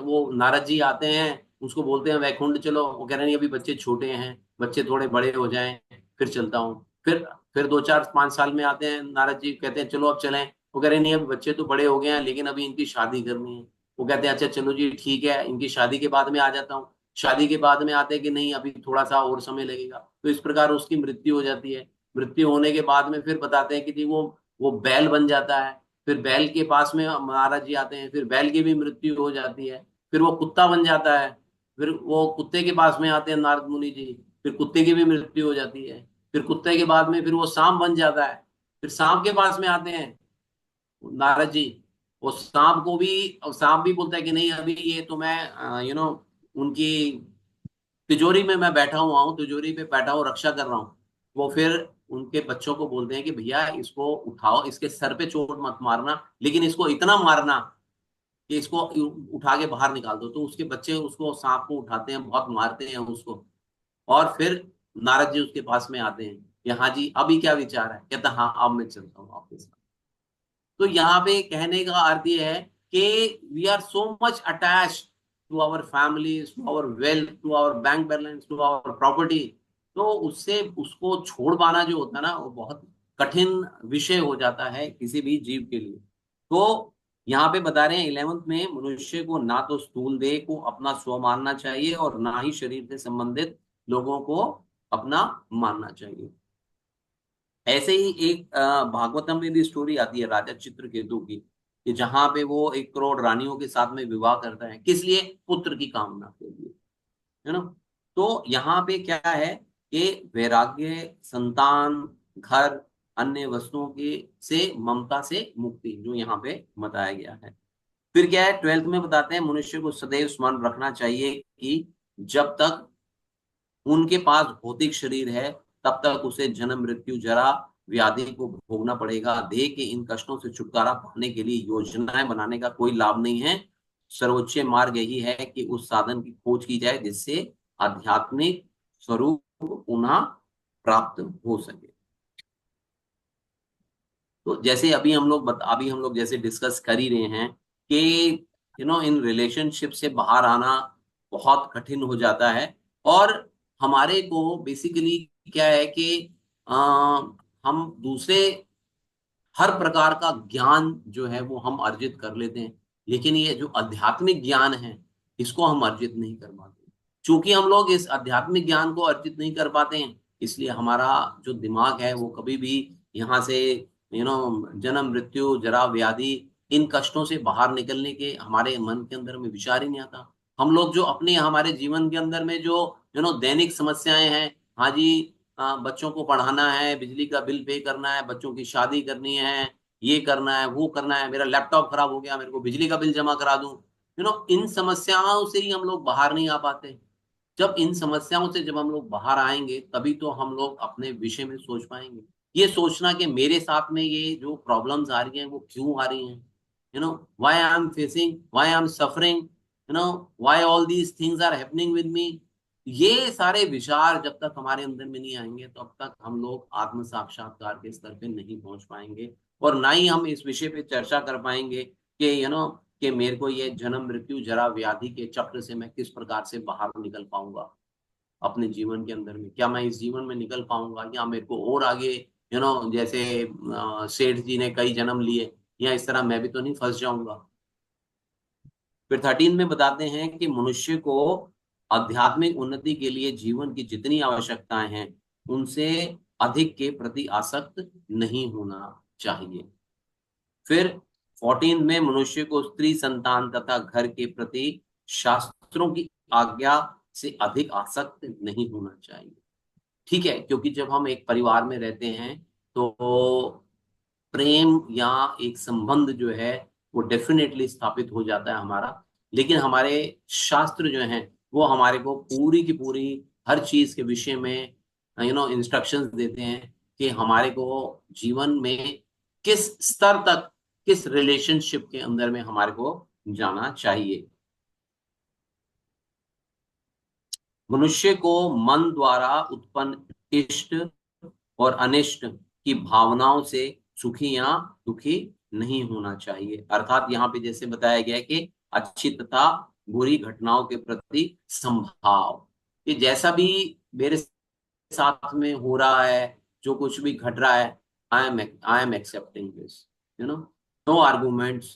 वो नारद जी आते हैं, उसको बोलते हैं वैकुंठ चलो। वो कह रहे नहीं, अभी बच्चे छोटे हैं, बच्चे थोड़े बड़े हो जाएं फिर चलता हूँ। फिर 2 4 5 साल में आते हैं, नारद जी कहते हैं चलो अब चलें। वो कह रहे नहीं, अभी बच्चे तो बड़े हो गए हैं, लेकिन अभी इनकी शादी करनी है। वो कहते हैं अच्छा चलो जी ठीक है, इनकी शादी के बाद में आ जाता हूँ। शादी के बाद में आते हैं कि नहीं, अभी थोड़ा सा और समय लगेगा। तो इस प्रकार उसकी मृत्यु हो जाती है। मृत्यु होने के बाद में फिर बताते हैं कि जी वो बैल बन जाता है। फिर बैल के पास में महाराज जी आते हैं, फिर बैल की भी मृत्यु हो जाती है। फिर वो कुत्ता बन जाता है। फिर वो कुत्ते के पास में आते हैं नारद मुनि जी, फिर कुत्ते की भी मृत्यु हो जाती है। फिर कुत्ते के बाद में फिर वो सांप बन जाता है। फिर सांप के पास में आते हैं नारद जी। वो सांप को भी, सांप भी बोलता है कि नहीं, अभी ये तो मैं उनकी तिजोरी में मैं बैठा हुआ हूँ, तिजोरी पे बैठा हूँ, रक्षा कर रहा हूँ। वो फिर उनके बच्चों को बोलते हैं कि भैया इसको उठाओ, इसके सर पे चोट मत मारना, लेकिन इसको इतना मारना कि इसको उठा के बाहर निकाल दो। तो उसके बच्चे उसको, सांप को उठाते हैं, बहुत मारते हैं उसको। और फिर नारद जी उसके पास में आते हैं कि हाँ जी अभी क्या विचार है। कहता हाँ अब मैं चलता हूँ आपके साथ। तो यहाँ पे कहने का अर्थ ये है कि we are so much attach to our families, to our wealth, to our bank balance, to our property. तो उससे उसको छोड़ पाना जो होता है ना, वो बहुत कठिन विषय हो जाता है किसी भी जीव के लिए। तो यहाँ पे बता रहे हैं 11th में, मनुष्य को ना तो स्थूल देह को अपना स्व मानना चाहिए और ना ही शरीर से संबंधित लोगों को अपना मानना चाहिए। ऐसे ही एक भागवतम में भी स्टोरी आती है राजा चित्रकेतु की, कि जहां पे वो 1 करोड़ रानियों के साथ में विवाह करता है, किस लिए? पुत्र की कामना के लिए, है ना। तो यहाँ पे क्या है कि वैराग्य, संतान, घर, अन्य वस्तुओं के से ममता से मुक्ति जो यहाँ पे बताया गया है। फिर क्या है, 12th में बताते हैं मनुष्य को सदैव स्मरण रखना चाहिए कि जब तक उनके पास भौतिक शरीर है, तब तक उसे जन्म, मृत्यु, जरा, व्याधि को भोगना पड़ेगा। देह के इन कष्टों से छुटकारा पाने के लिए योजनाएं बनाने का कोई लाभ नहीं है। सर्वोच्च मार्ग यही है कि उस साधन की खोज की जाए जिससे आध्यात्मिक स्वरूप पुनः प्राप्त हो सके। तो जैसे अभी हम लोग जैसे डिस्कस कर ही रहे हैं कि इन रिलेशनशिप से बाहर आना बहुत कठिन हो जाता है। और हमारे को बेसिकली क्या है कि हम दूसरे हर प्रकार का ज्ञान जो है वो हम अर्जित कर लेते हैं, लेकिन ये जो आध्यात्मिक ज्ञान है इसको हम अर्जित नहीं कर पाते। चूंकि हम लोग इस आध्यात्मिक ज्ञान को अर्जित नहीं कर पाते हैं, इसलिए हमारा जो दिमाग है वो कभी भी यहाँ से जन्म, मृत्यु, जरा, व्याधि, इन कष्टों से बाहर निकलने के हमारे मन के अंदर में विचार ही नहीं आता। हम लोग जो अपने हमारे जीवन के अंदर में जो दैनिक समस्याएं हैं, हाँ जी, बच्चों को पढ़ाना है, बिजली का बिल पे करना है, बच्चों की शादी करनी है, ये करना है, वो करना है, मेरा लैपटॉप खराब हो गया, मेरे को बिजली का बिल जमा करा दूं। इन समस्याओं से ही हम लोग बाहर नहीं आ पाते। जब इन समस्याओं से जब हम लोग बाहर आएंगे तभी तो हम लोग अपने विषय में सोच पाएंगे। ये सोचना कि मेरे साथ में ये जो प्रॉब्लम्स आ रही हैं वो क्यों आ रही हैं, why I am facing, why I am suffering, why all these things are happening with me. ये सारे विचार जब तक हमारे अंदर में नहीं आएंगे तब तक हम लोग आत्म साक्षात्कार के स्तर पे नहीं पहुंच पाएंगे। और ना ही हम इस विषय पे चर्चा कर पाएंगे कि कि मेरे को ये जन्म, मृत्यु, जरा, व्याधि के चक्र से मैं किस प्रकार से बाहर निकल पाऊंगा अपने जीवन के अंदर में। क्या मैं इस जीवन में निकल पाऊंगा, या मेरे को और आगे जैसे सेठ जी ने कई जन्म लिए, या इस तरह मैं भी तो नहीं फंस जाऊंगा। फिर 13 में बताते हैं कि मनुष्य को आध्यात्मिक उन्नति के लिए जीवन की जितनी आवश्यकताएं हैं उनसे अधिक के प्रति आसक्त नहीं होना चाहिए। फिर 14 में मनुष्य को स्त्री, संतान तथा घर के प्रति शास्त्रों की आज्ञा से अधिक आसक्त नहीं होना चाहिए। ठीक है, क्योंकि जब हम एक परिवार में रहते हैं तो प्रेम या एक संबंध जो है वो डेफिनेटली स्थापित हो जाता है हमारा। लेकिन हमारे शास्त्र जो हैं वो हमारे को पूरी की पूरी हर चीज के विषय में इंस्ट्रक्शंस देते हैं कि हमारे को जीवन में किस स्तर तक, किस रिलेशनशिप के अंदर में हमारे को जाना चाहिए। मनुष्य को मन द्वारा उत्पन्न इष्ट और अनिष्ट की भावनाओं से सुखी या दुखी नहीं होना चाहिए। अर्थात यहाँ पे जैसे बताया गया है कि अच्छी तथा बुरी घटनाओं के प्रति संभाव, कि जैसा भी मेरे साथ में हो रहा है, जो कुछ भी घट रहा है, I am accepting this, you know, no arguments,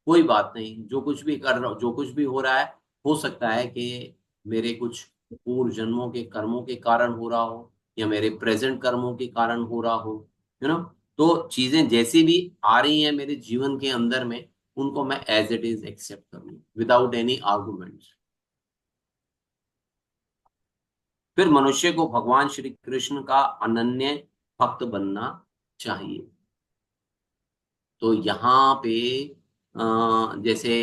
कोई बात नहीं, जो कुछ भी कर रहा, जो कुछ भी हो रहा है, हो सकता है कि मेरे कुछ पूर्व जन्मों के कर्मों के कारण हो रहा हो, या मेरे प्रेजेंट कर्मों के कारण हो रहा हो, यू नो। तो चीजें जैसी भी आ रही हैं मेरे जीवन के अंदर में, उनको मैं एज इट इज एक्सेप्ट करूँ विदाउट एनी आर्गुमेंट्स। फिर मनुष्य को भगवान श्री कृष्ण का अनन्य भक्त बनना चाहिए। तो यहाँ पे जैसे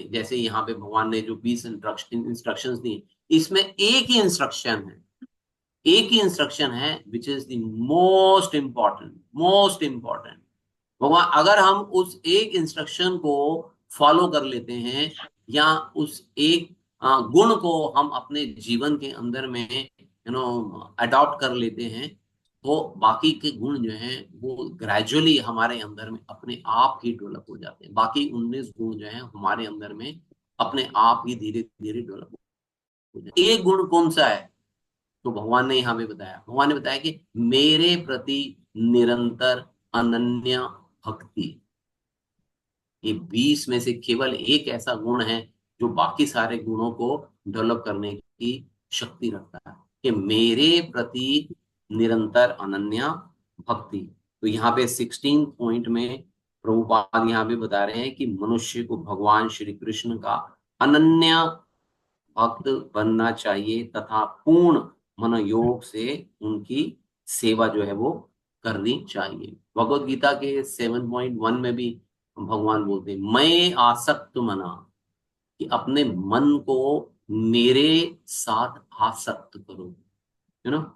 जैसे यहाँ पे भगवान ने जो 20 इंस्ट्रक्शंस दी, इसमें एक ही इंस्ट्रक्शन है, एक ही इंस्ट्रक्शन है which is the most important, most important. भगवान, अगर हम उस एक इंस्ट्रक्शन को फॉलो कर लेते हैं, या उस एक गुण को हम अपने जीवन के अंदर में अडॉप्ट कर लेते हैं, तो बाकी के गुण जो हैं वो ग्रेजुअली हमारे अंदर में अपने आप ही डेवलप हो जाते हैं। बाकी 19 गुण जो हैं हमारे अंदर में अपने आप ही धीरे धीरे डेवलप हो जाते हैं। एक गुण कौन सा है? तो भगवान ने यहाँ पे बताया, भगवान ने बताया कि मेरे प्रति निरंतर अनन्य भक्ति। ये 20 में से केवल एक ऐसा गुण है जो बाकी सारे गुणों को डेवलप करने की शक्ति रखता है, कि मेरे प्रति निरंतर अनन्य भक्ति। तो यहाँ पे 16 पॉइंट में प्रभुपाद यहाँ पे बता रहे हैं कि मनुष्य को भगवान श्री कृष्ण का अनन्य भक्त बनना चाहिए, तथा पूर्ण मनोयोग से उनकी सेवा जो है वो करनी चाहिए। भगवत गीता के 7.1 में भी भगवान बोलते हैं, मैं आसक्त मना, कि अपने मन को मेरे साथ आसक्त करो, है ना,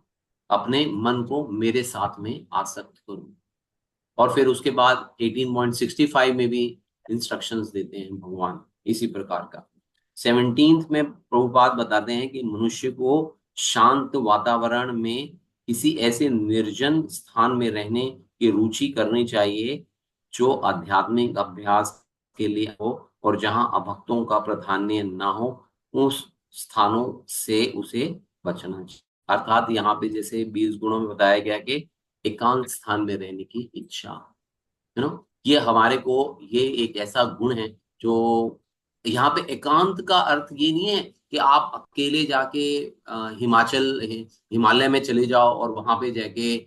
अपने मन को मेरे साथ में आसक्त करो। और फिर उसके बाद 18.65 में भी इंस्ट्रक्शंस देते हैं भगवान इसी प्रकार का। 17th में प्रभुपाद बताते हैं कि मनुष्य को शांत वातावरण में किसी ऐसे निर्जन स्थान में रहने की रुचि करनी चाहिए जो आध्यात्मिक अभ्यास के लिए हो, और जहां अभक्तों का प्राधान्य ना हो, उस स्थानों से उसे बचना चाहिए। अर्थात यहाँ पे जैसे 20 गुणों में बताया गया कि एकांत स्थान में रहने की इच्छा, यू नो, ये हमारे को, ये एक ऐसा गुण है जो, यहाँ पे एकांत का अर्थ ये नहीं है कि आप अकेले जाके हिमालय में चले जाओ और वहां पे जाके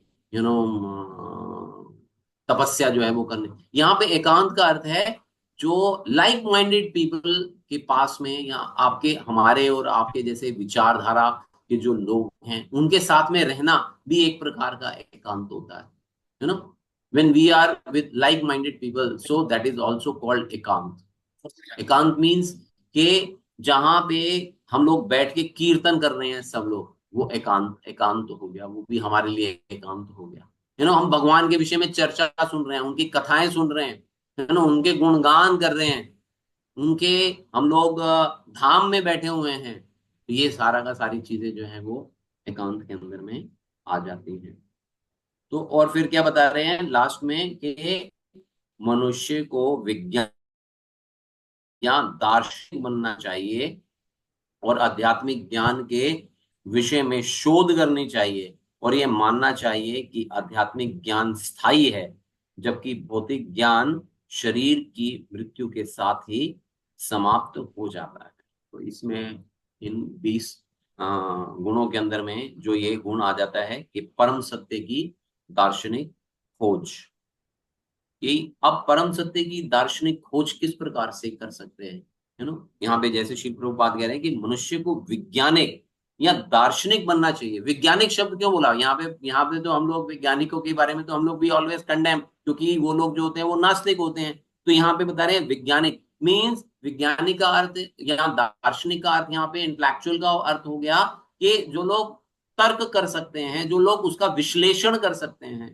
तपस्या जो है वो करने। यहाँ पे एकांत का अर्थ है जो लाइक माइंडेड पीपल के पास में, या आपके, हमारे और आपके जैसे विचारधारा के जो लोग हैं उनके साथ में रहना भी एक प्रकार का एकांत होता है, you know. when we are with like minded people, so that is also called एकांत। एकांत मीन्स के जहां पे हम लोग बैठ के कीर्तन कर रहे हैं सब लोग, वो एकांत, एकांत हो गया, वो भी हमारे लिए एकांत हो गया। हम भगवान के विषय में चर्चा सुन रहे हैं, उनकी कथाएं सुन रहे हैं, उनके गुणगान कर रहे हैं, उनके, हम लोग धाम में बैठे हुए हैं, तो ये सारा का सारी चीजें जो है वो एकांत के अंदर में आ जाती हैं। तो और फिर क्या बता रहे हैं लास्ट में, कि मनुष्य को विज्ञान या दार्शनिक बनना चाहिए, और आध्यात्मिक ज्ञान के विषय में शोध करनी चाहिए, और यह मानना चाहिए कि आध्यात्मिक ज्ञान स्थायी है, जबकि भौतिक ज्ञान शरीर की मृत्यु के साथ ही समाप्त हो जाता है। तो इसमें इन 20 गुणों के अंदर में जो ये गुण आ जाता है कि परम सत्य की दार्शनिक खोज। कि अब परम सत्य की दार्शनिक खोज किस प्रकार से कर सकते हैं, यहाँ पे जैसे श्री प्रभुपाद कह रहे हैं कि मनुष्य को वैज्ञानिक या दार्शनिक बनना चाहिए। वैज्ञानिक शब्द क्यों बोला यहाँ पे तो हम लोग वैज्ञानिकों के बारे में तो हम लोग भी ऑलवेज कंडेम, क्योंकि वो लोग जो होते हैं वो नास्तिक होते हैं। तो यहाँ पे बता रहे हैं वैज्ञानिक मीन्स विज्ञानिक का अर्थ या दार्शनिक का अर्थ यहाँ पे इंटेलेक्चुअल का अर्थ हो गया कि जो लोग तर्क कर सकते हैं, जो लोग उसका विश्लेषण कर सकते हैं,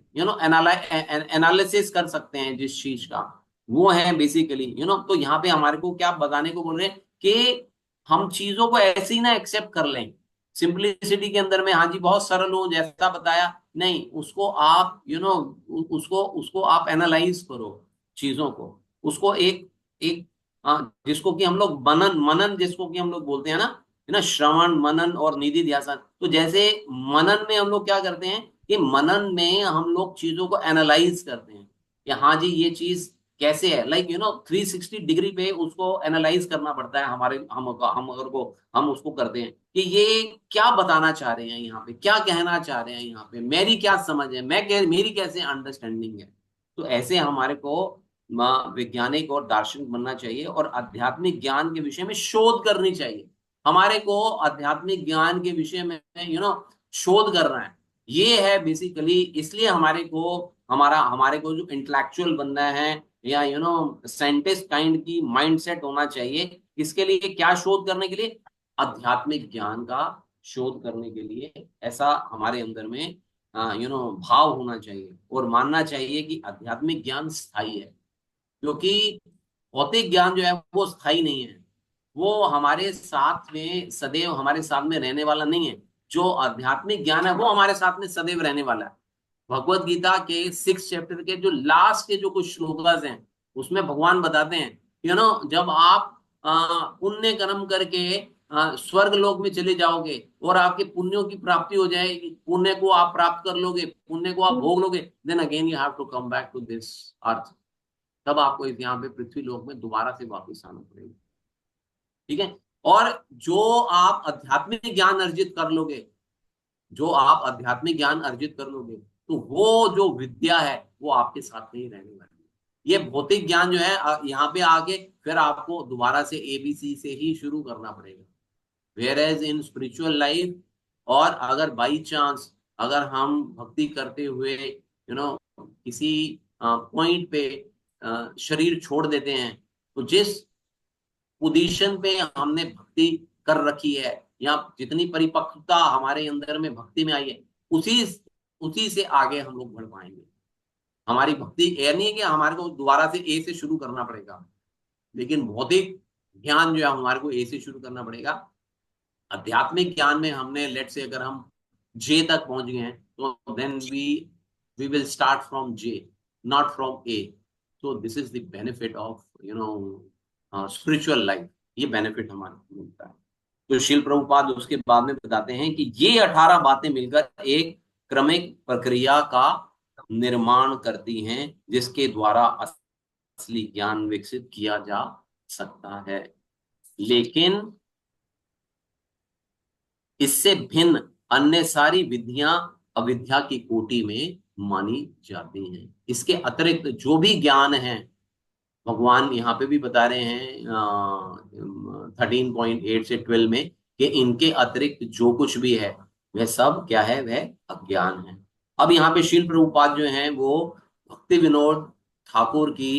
एनालिसिस कर सकते हैं जिस चीज का, वो है बेसिकली तो यहाँ पे हमारे को क्या बताने को बोल रहे हैं कि हम चीजों को ऐसे ही ना एक्सेप्ट कर लें सिंपलिसिटी के अंदर में, हाँ जी बहुत सरल हो जैसा बताया, नहीं, उसको आप उसको उसको आप एनालाइज करो चीजों को, उसको एक एक जिसको कि हम लोग मनन मनन जिसको कि हम लोग बोलते हैं ना, है ना, श्रवण मनन और निधि ध्यासन। तो जैसे मनन में हम लोग क्या करते हैं कि मनन में हम लोग चीजों को एनालाइज करते हैं कि हाँ जी ये चीज कैसे है, लाइक 360 डिग्री पे उसको एनालाइज करना पड़ता है हमारे हम अगर को हम उसको करते हैं कि ये क्या बताना चाह रहे हैं यहाँ पे, क्या कहना चाह रहे हैं यहाँ पे, मेरी क्या समझ है, मेरी कैसे अंडरस्टैंडिंग है। तो ऐसे हमारे को वैज्ञानिक और दार्शनिक बनना चाहिए और आध्यात्मिक ज्ञान के विषय में शोध करनी चाहिए। हमारे को आध्यात्मिक ज्ञान के विषय में शोध करना है, ये है बेसिकली। इसलिए हमारे को जो इंटेलेक्चुअल बनना है या साइंटिस्ट काइंड की माइंडसेट होना चाहिए। इसके लिए क्या शोध करने के लिए, आध्यात्मिक ज्ञान का शोध करने के लिए ऐसा हमारे अंदर में भाव होना चाहिए और मानना चाहिए कि आध्यात्मिक ज्ञान स्थायी है, क्योंकि भौतिक ज्ञान जो है वो स्थायी नहीं है, वो हमारे साथ में सदैव हमारे साथ में रहने वाला नहीं है। जो आध्यात्मिक ज्ञान है वो हमारे साथ में सदैव रहने वाला है। भगवत गीता के 6 चैप्टर के जो लास्ट के जो कुछ श्लोकास हैं उसमें भगवान बताते हैं जब आप पुण्य कर्म करके स्वर्ग लोक में चले जाओगे और आपके पुण्यों की प्राप्ति हो जाएगी, पुण्य को आप प्राप्त कर लोगे, पुण्य को आप भोग लोगे, then again you have to come back to this earth. तब आपको इस यहाँ पे पृथ्वी लोक में दोबारा से वापस आना पड़ेगा। ठीक है। और जो आप आध्यात्मिक ज्ञान अर्जित कर लोगे, जो आप आध्यात्मिक ज्ञान अर्जित कर लोगे, तो वो जो विद्या है वो आपके साथ नहीं रहने वाली। ये भौतिक ज्ञान जो है यहाँ पे आके फिर आपको दोबारा से एबीसी से ही शुरू करना पड़ेगा। Whereas in spiritual life, और अगर बाई चांस अगर हम भक्ति करते हुए किसी पॉइंट पे शरीर छोड़ देते हैं, तो जिस पोजीशन पे हमने भक्ति कर रखी है या जितनी परिपक्वता हमारे अंदर में भक्ति में आई है, उसी उसी से आगे हम लोग बढ़ पाएंगे। हमारी भक्ति ये नहीं है कि हमारे को दोबारा से ए से शुरू करना पड़ेगा, लेकिन भौतिक ज्ञान जो है हमारे को ए से शुरू करना पड़ेगा। आध्यात्मिक ज्ञान में हमने लेट से अगर हम जे तक पहुंच गए हैं, तो then we will start from J, not from A. तो this is the benefit of spiritual life, ये बेनिफिट हमारे को मिलता है। तो शील प्रभुपाद उसके बाद में बताते हैं कि ये 18 बातें मिलकर एक क्रमिक प्रक्रिया का निर्माण करती हैं जिसके द्वारा असली ज्ञान विकसित किया जा सकता है। लेकिन इससे भिन्न अन्य सारी विधियां अविद्या की कोटि में मानी जाती हैं। इसके अतिरिक्त जो भी ज्ञान है, भगवान यहाँ पे भी बता रहे हैं 13.8 से 12 में कि इनके अतिरिक्त जो कुछ भी है वह सब क्या है, वह अज्ञान है। अब यहाँ पे शील प्रभुपाद जो हैं वो भक्ति विनोद ठाकुर की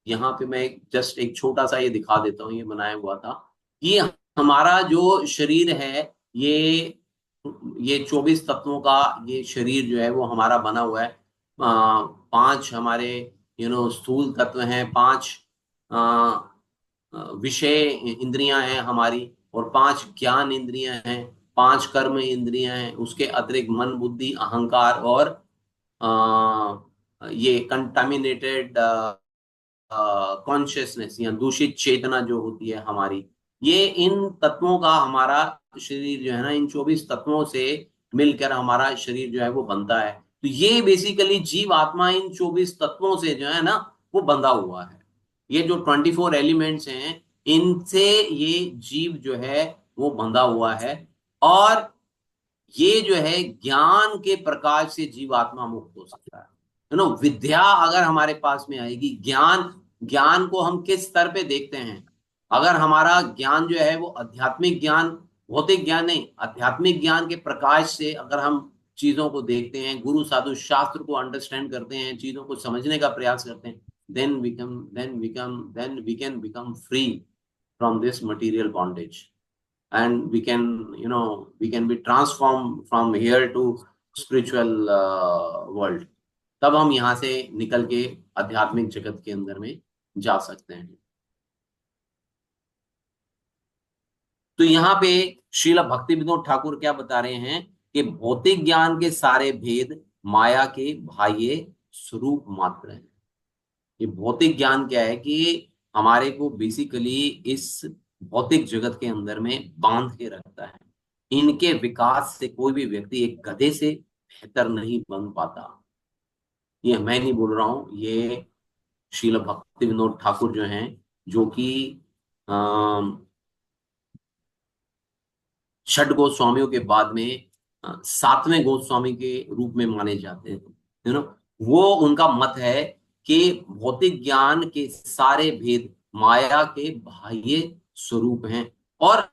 यहाँ पे मैं जस्ट एक छोटा सा ये दिखा देता हूँ, ये बनाया हुआ था। ये हमारा जो शरीर है, ये 24 तत्वों का ये शरीर जो है वो हमारा बना हुआ है। 5 हमारे स्थूल तत्व हैं, 5 विषय इंद्रियां हैं हमारी, और 5 ज्ञान इंद्रियां हैं, 5 कर्म इंद्रियां हैं, उसके अतिरिक्त मन बुद्धि अहंकार और ये कंटामिनेटेड कॉन्शियसनेस या दूषित चेतना जो होती है हमारी, ये इन तत्वों का हमारा शरीर जो है ना, इन 24 तत्वों से मिलकर हमारा शरीर जो है वो बनता है। तो ये बेसिकली जीव आत्मा इन 24 तत्वों से जो है ना वो बंधा हुआ है। ये जो 24 एलिमेंट्स हैं इनसे ये जीव जो है वो बंधा हुआ है। और ये जो है ज्ञान के प्रकाश से जीवात्मा मुक्त हो सकता है। विद्या अगर हमारे पास में आएगी, ज्ञान, ज्ञान को हम किस स्तर पे देखते हैं। अगर हमारा ज्ञान जो है वो आध्यात्मिक ज्ञान, भौतिक ज्ञान नहीं, आध्यात्मिक ज्ञान के प्रकाश से अगर हम चीजों को देखते हैं, गुरु साधु शास्त्र को अंडरस्टैंड करते हैं, चीजों को समझने का प्रयास करते हैं, then we can become free from this material bondage, and we can be transformed from here to spiritual world. तब हम यहाँ से निकल के आध्यात्मिक जगत के अंदर में जा सकते हैं। तो यहाँ पे श्रील भक्ति विनोद ठाकुर क्या बता रहे हैं कि भौतिक ज्ञान के सारे भेद माया के बाह्य स्वरूप मात्र हैं। ये भौतिक ज्ञान क्या है कि हमारे को बेसिकली इस भौतिक जगत के अंदर में बांध के रखता है। इनके विकास से कोई भी व्यक्ति एक गधे से बेहतर नहीं बन पाता। ये मैं नहीं बोल रहा हूं, ये श्रील भक्ति विनोद ठाकुर जो हैं, जो कि छठ गोस्वामियों के बाद में सातवें गोस्वामी के रूप में माने जाते हैं, वो उनका मत है कि भौतिक ज्ञान के सारे भेद माया के बाह्य स्वरूप हैं, और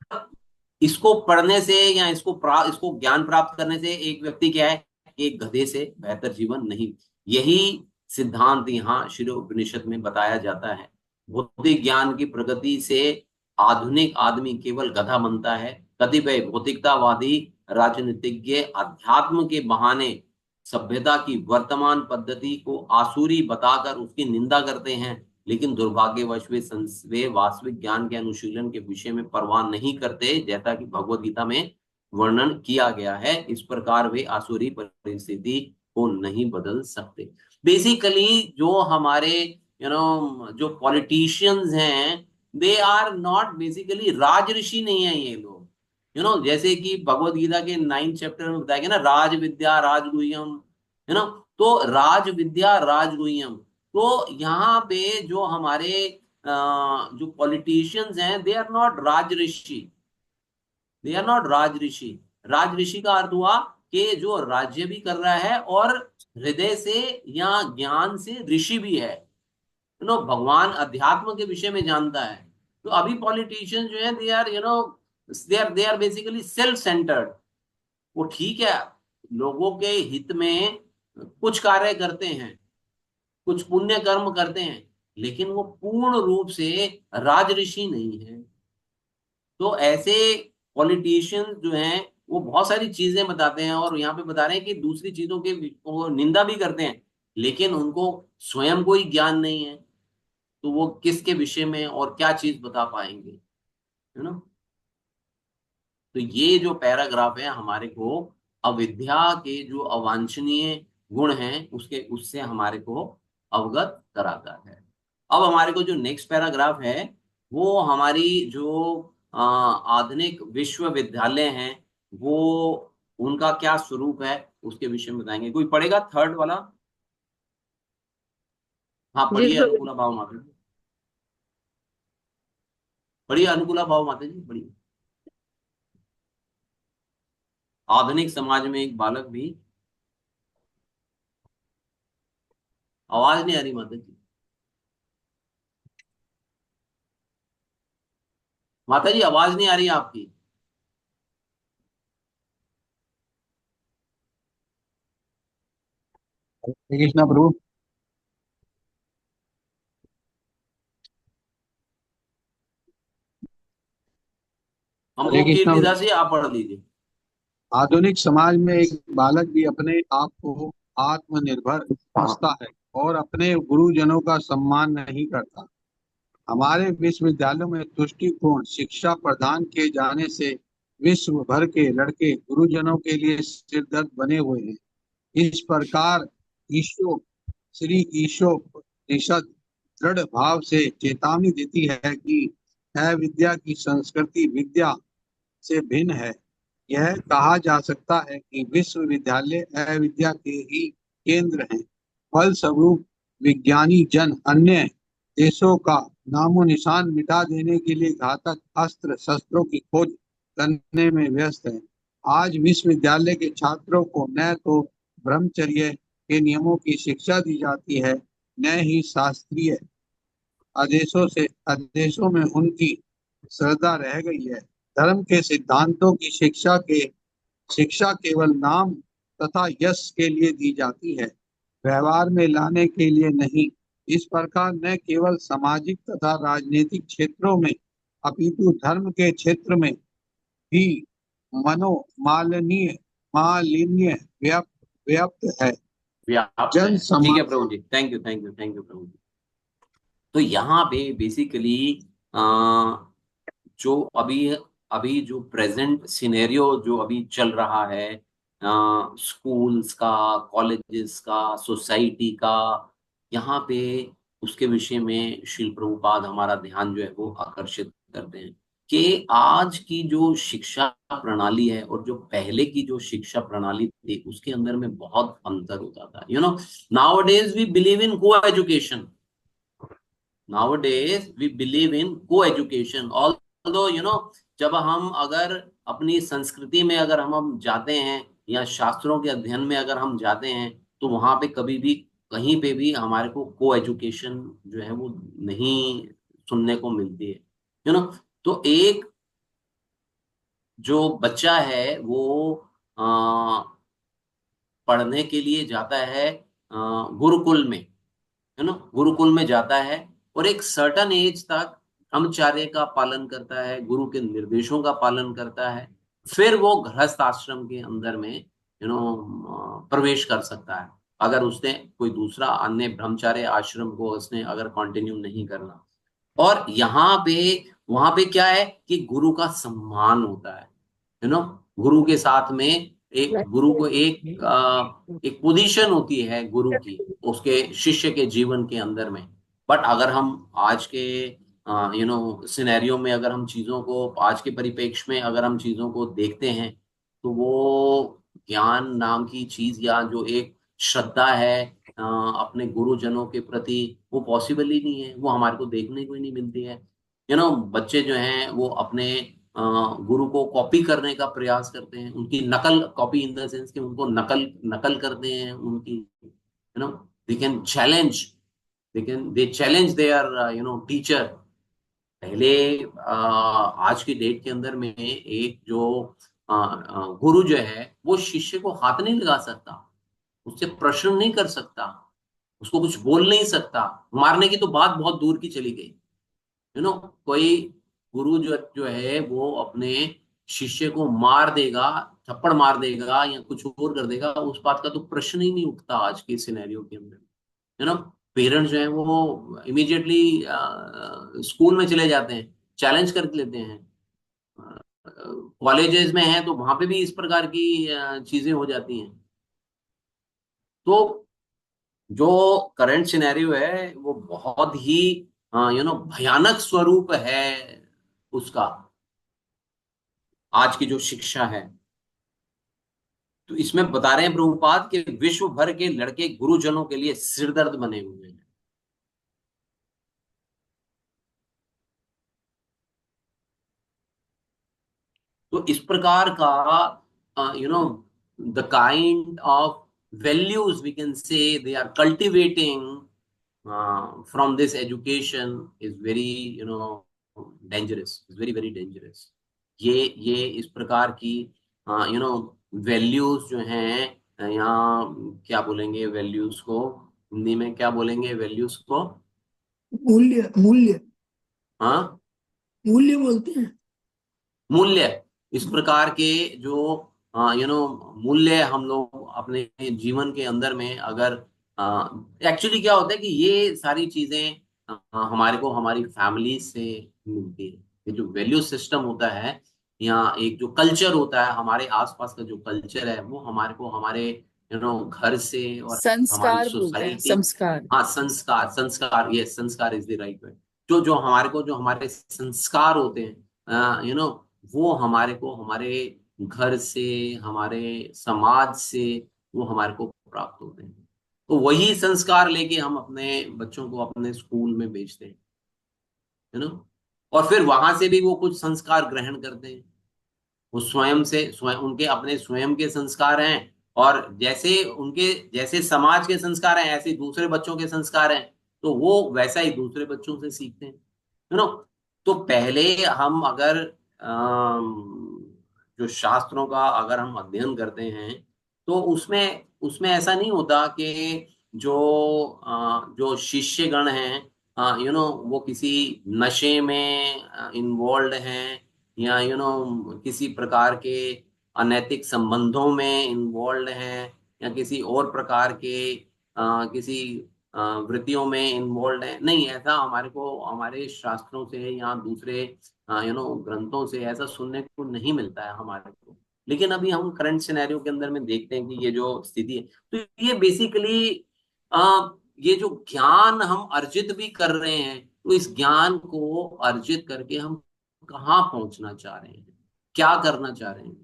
इसको पढ़ने से या इसको ज्ञान प्राप्त करने से एक व्यक्ति क्या है, एक गधे से बेहतर जीवन नहीं। यही सिद्धांत यहाँ श्री उपनिषद में बताया जाता है। भौतिक ज्ञान की प्रगति से आधुनिक आदमी केवल गधा बनता है। कतिपय भौतिकतावादी राजनीतिज्ञ अध्यात्म के बहाने सभ्यता की वर्तमान पद्धति को आसुरी बताकर उसकी निंदा करते हैं, लेकिन दुर्भाग्यवश वे वास्तविक ज्ञान के अनुशीलन के विषय में परवाह नहीं करते, जैसा कि भगवत गीता में वर्णन किया गया है। इस प्रकार वे आसुरी परिस्थिति को नहीं बदल सकते। बेसिकली जो हमारे जो पॉलिटिशियंस हैं, दे आर नॉट बेसिकली राज ऋषि नहीं है ये लोग। जैसे कि भगवत गीता के 9 चैप्टर में बताया गया ना, राज विद्या राजगुह्यम, तो राज विद्या राजगुह्यम। तो यहाँ पे जो हमारे जो पॉलिटिशियंस हैं, दे आर नॉट राज ऋषि, दे आर नॉट राज ऋषि। राज ऋषि का अर्थ हुआ कि जो राज्य भी कर रहा है और हृदय से या ज्ञान से ऋषि भी है, भगवान अध्यात्म के विषय में जानता है। तो अभी पॉलिटिशियन जो है, they are basically self centred. वो ठीक है, लोगों के हित में कुछ कार्य करते हैं, कुछ पुण्य कर्म करते हैं, लेकिन वो पूर्ण रूप से राज ऋषि नहीं है। तो ऐसे पॉलिटिशियन जो हैं, वो बहुत सारी चीजें बताते हैं, और यहाँ पे बता रहे हैं कि दूसरी चीजों के वो निंदा भी करते हैं, लेकिन उनको स्वयं कोई ज्ञान नहीं है, तो वो किसके विषय में और क्या चीज बता पाएंगे, है ना। तो ये जो पैराग्राफ है हमारे को अविद्या के जो अवांछनीय गुण हैं उससे हमारे को अवगत कराता है। अब हमारे को जो नेक्स्ट पैराग्राफ है, वो हमारी जो आधुनिक विश्वविद्यालय हैं, वो उनका क्या स्वरूप है उसके विषय में बताएंगे। कोई पढ़ेगा थर्ड वाला? हाँ पढ़िए अनुकूला भाव माता जी, पढ़िए अनुकूला भाव माता जी, पढ़िए। आधुनिक समाज में एक बालक भी, आवाज नहीं आ रही माता जी, माता जी आवाज नहीं आ रही आपकी। हरे कृष्णा प्रभु। हमको हरे कृष्णा प्रभु। कीर्तिदास जी आप पढ़ लीजिए। आधुनिक समाज में एक बालक भी अपने आप को आत्मनिर्भर समझता है और अपने गुरुजनों का सम्मान नहीं करता। हमारे विश्वविद्यालयों में तुष्टिपूर्ण शिक्षा प्रदान किए जाने से विश्व भर के लड़के गुरुजनों के लिए सिरदर्द बने हुए हैं। इस प्रकार श्री ईशोपनिषद दृढ़ भाव से चेतावनी देती है कि अविद्या की संस्कृति विद्या से भिन्न है। यह कहा जा सकता है कि विश्वविद्यालय अविद्या के ही केंद्र हैं। फलस्वरूप विज्ञानी जन अन्य देशों का नामो निशान मिटा देने के लिए घातक अस्त्र शस्त्रों की खोज करने में व्यस्त है। आज विश्वविद्यालय के छात्रों को न तो ब्रह्मचर्य के नियमों की शिक्षा दी जाती है, न ही शास्त्रीय आदेशों में उनकी श्रद्धा रह गई है। धर्म के सिद्धांतों की शिक्षा केवल नाम तथा यश के लिए दी जाती है, व्यवहार में लाने के लिए नहीं। इस प्रकार न केवल सामाजिक तथा राजनीतिक क्षेत्रों में अपितु धर्म के क्षेत्र में भी मनोमालिन्य मालिन्य व्याप्त व्याप्त है। व्याप्त जन है। ठीक है समाज प्रभु जी, thank you thank you thank you प्रभु जी। तो यहाँ पे बेसिकली जो अभी अभी जो प्रेजेंट सिनेरियो जो अभी चल रहा है, स्कूल्स का, कॉलेजेस का, सोसाइटी का, यहाँ पे उसके विषय में श्रील प्रभुपाद हमारा ध्यान जो है वो आकर्षित करते हैं कि आज की जो शिक्षा प्रणाली है और जो पहले की जो शिक्षा प्रणाली थी उसके अंदर में बहुत अंतर होता था। नाउ वी बिलीव इन को education. Nowadays we believe in co-education, although जब हम अगर अपनी संस्कृति में अगर हम जाते हैं या शास्त्रों के अध्ययन में अगर हम जाते हैं तो वहां पे कभी भी कहीं पे भी हमारे को को एजुकेशन जो है वो नहीं सुनने को मिलती है। तो एक जो बच्चा है वो पढ़ने के लिए जाता है गुरुकुल में, है ना, गुरुकुल में जाता है और एक सर्टन एज तक ब्रह्मचर्य का पालन करता है, गुरु के निर्देशों का पालन करता है, फिर वो गृहस्थ आश्रम के अंदर में प्रवेश कर सकता है अगर उसने कोई दूसरा अन्य ब्रह्मचर्य आश्रम को उसने अगर कंटिन्यू नहीं करना। और यहाँ पे वहां पे क्या है कि गुरु का सम्मान होता है, गुरु के साथ में एक गुरु को एक पोजीशन होती है गुरु की उसके शिष्य के जीवन के अंदर में। बट अगर हम आज के सिनेरियो में अगर हम चीजों को आज के परिप्रेक्ष्य में अगर हम चीजों को देखते हैं तो वो ज्ञान नाम की चीज या जो एक श्रद्धा है अपने गुरुजनों के प्रति, वो पॉसिबल ही नहीं है, वो हमारे को देखने को ही नहीं मिलती है। बच्चे जो हैं वो अपने गुरु को कॉपी करने का प्रयास करते हैं, उनकी नकल, कॉपी इन द सेंस कि उनको नकल नकल करते हैं उनकी, they can challenge, they challenge there teacher. पहले आज की डेट के अंदर में एक जो गुरु जो है वो शिष्य को हाथ नहीं लगा सकता, उससे प्रश्न नहीं कर सकता, उसको कुछ बोल नहीं सकता, मारने की तो बात बहुत दूर की चली गई। कोई गुरु जो जो है वो अपने शिष्य को मार देगा, थप्पड़ मार देगा या कुछ और कर देगा, उस बात का तो प्रश्न ही नहीं उठता आज के सिनेरियो के अंदर। पेरेंट्स जो है वो इमीडिएटली स्कूल में चले जाते हैं, चैलेंज कर लेते हैं। कॉलेजेस में है तो वहां पे भी इस प्रकार की चीजें हो जाती हैं। तो जो करंट सिनेरियो है वो बहुत ही भयानक स्वरूप है उसका, आज की जो शिक्षा है। तो इसमें बता रहे हैं प्रभुपाद कि विश्व भर के लड़के गुरुजनों के लिए सिरदर्द बने हुए हैं। तो इस प्रकार का the kind of values we can say they are cultivating from this education is very dangerous, is very very dangerous। ये इस प्रकार की वैल्यूज जो हैं, यहाँ क्या बोलेंगे वैल्यूज को, हिंदी में क्या बोलेंगे वैल्यूज को? मूल्य मूल्य हाँ, मूल्य बोलते हैं। मूल्य। इस प्रकार के जो मूल्य हम लोग अपने जीवन के अंदर में अगर एक्चुअली क्या होता है कि ये सारी चीजें हमारे को हमारी फैमिली से मिलती है। ये जो वैल्यू सिस्टम होता है या एक जो कल्चर होता है, हमारे आसपास का जो कल्चर है वो हमारे को हमारे घर से और हमारी संस्कार बोलते हैं, सोसाइटी। संस्कार। हाँ, संस्कार, संस्कार, ये संस्कार इज द राइट वर्ड। जो जो हमारे को जो हमारे संस्कार होते हैं वो हमारे को हमारे घर से, हमारे समाज से वो हमारे को प्राप्त होते हैं। तो वही संस्कार लेके हम अपने बच्चों को अपने स्कूल में भेजते हैं, है ना, और फिर वहां से भी वो कुछ संस्कार ग्रहण करते हैं। वो स्वयं से स्वयं उनके अपने स्वयं के संस्कार हैं, और जैसे उनके जैसे समाज के संस्कार हैं ऐसे दूसरे बच्चों के संस्कार हैं, तो वो वैसा ही दूसरे बच्चों से सीखते हैं, है ना। तो पहले हम अगर जो शास्त्रों का अगर हम अध्ययन करते हैं तो उसमें उसमें ऐसा नहीं होता कि जो शिष्यगण हैं, वो किसी नशे में इन्वॉल्व हैं, या किसी प्रकार के अनैतिक संबंधों में इन्वॉल्व हैं, या किसी और प्रकार के किसी वृत्तियों में इन्वॉल्व हैं। नहीं, ऐसा हमारे को हमारे शास्त्रों से या दूसरे ग्रंथों से ऐसा सुनने को नहीं मिलता है हमारे को। लेकिन अभी हम करंट सिनेरियो के अंदर में देखते हैं कि ये जो स्थिति है, तो ये बेसिकली ये जो ज्ञान हम अर्जित भी कर रहे हैं, तो इस ज्ञान को अर्जित करके हम कहाँ पहुंचना चाह रहे हैं, क्या करना चाह रहे हैं।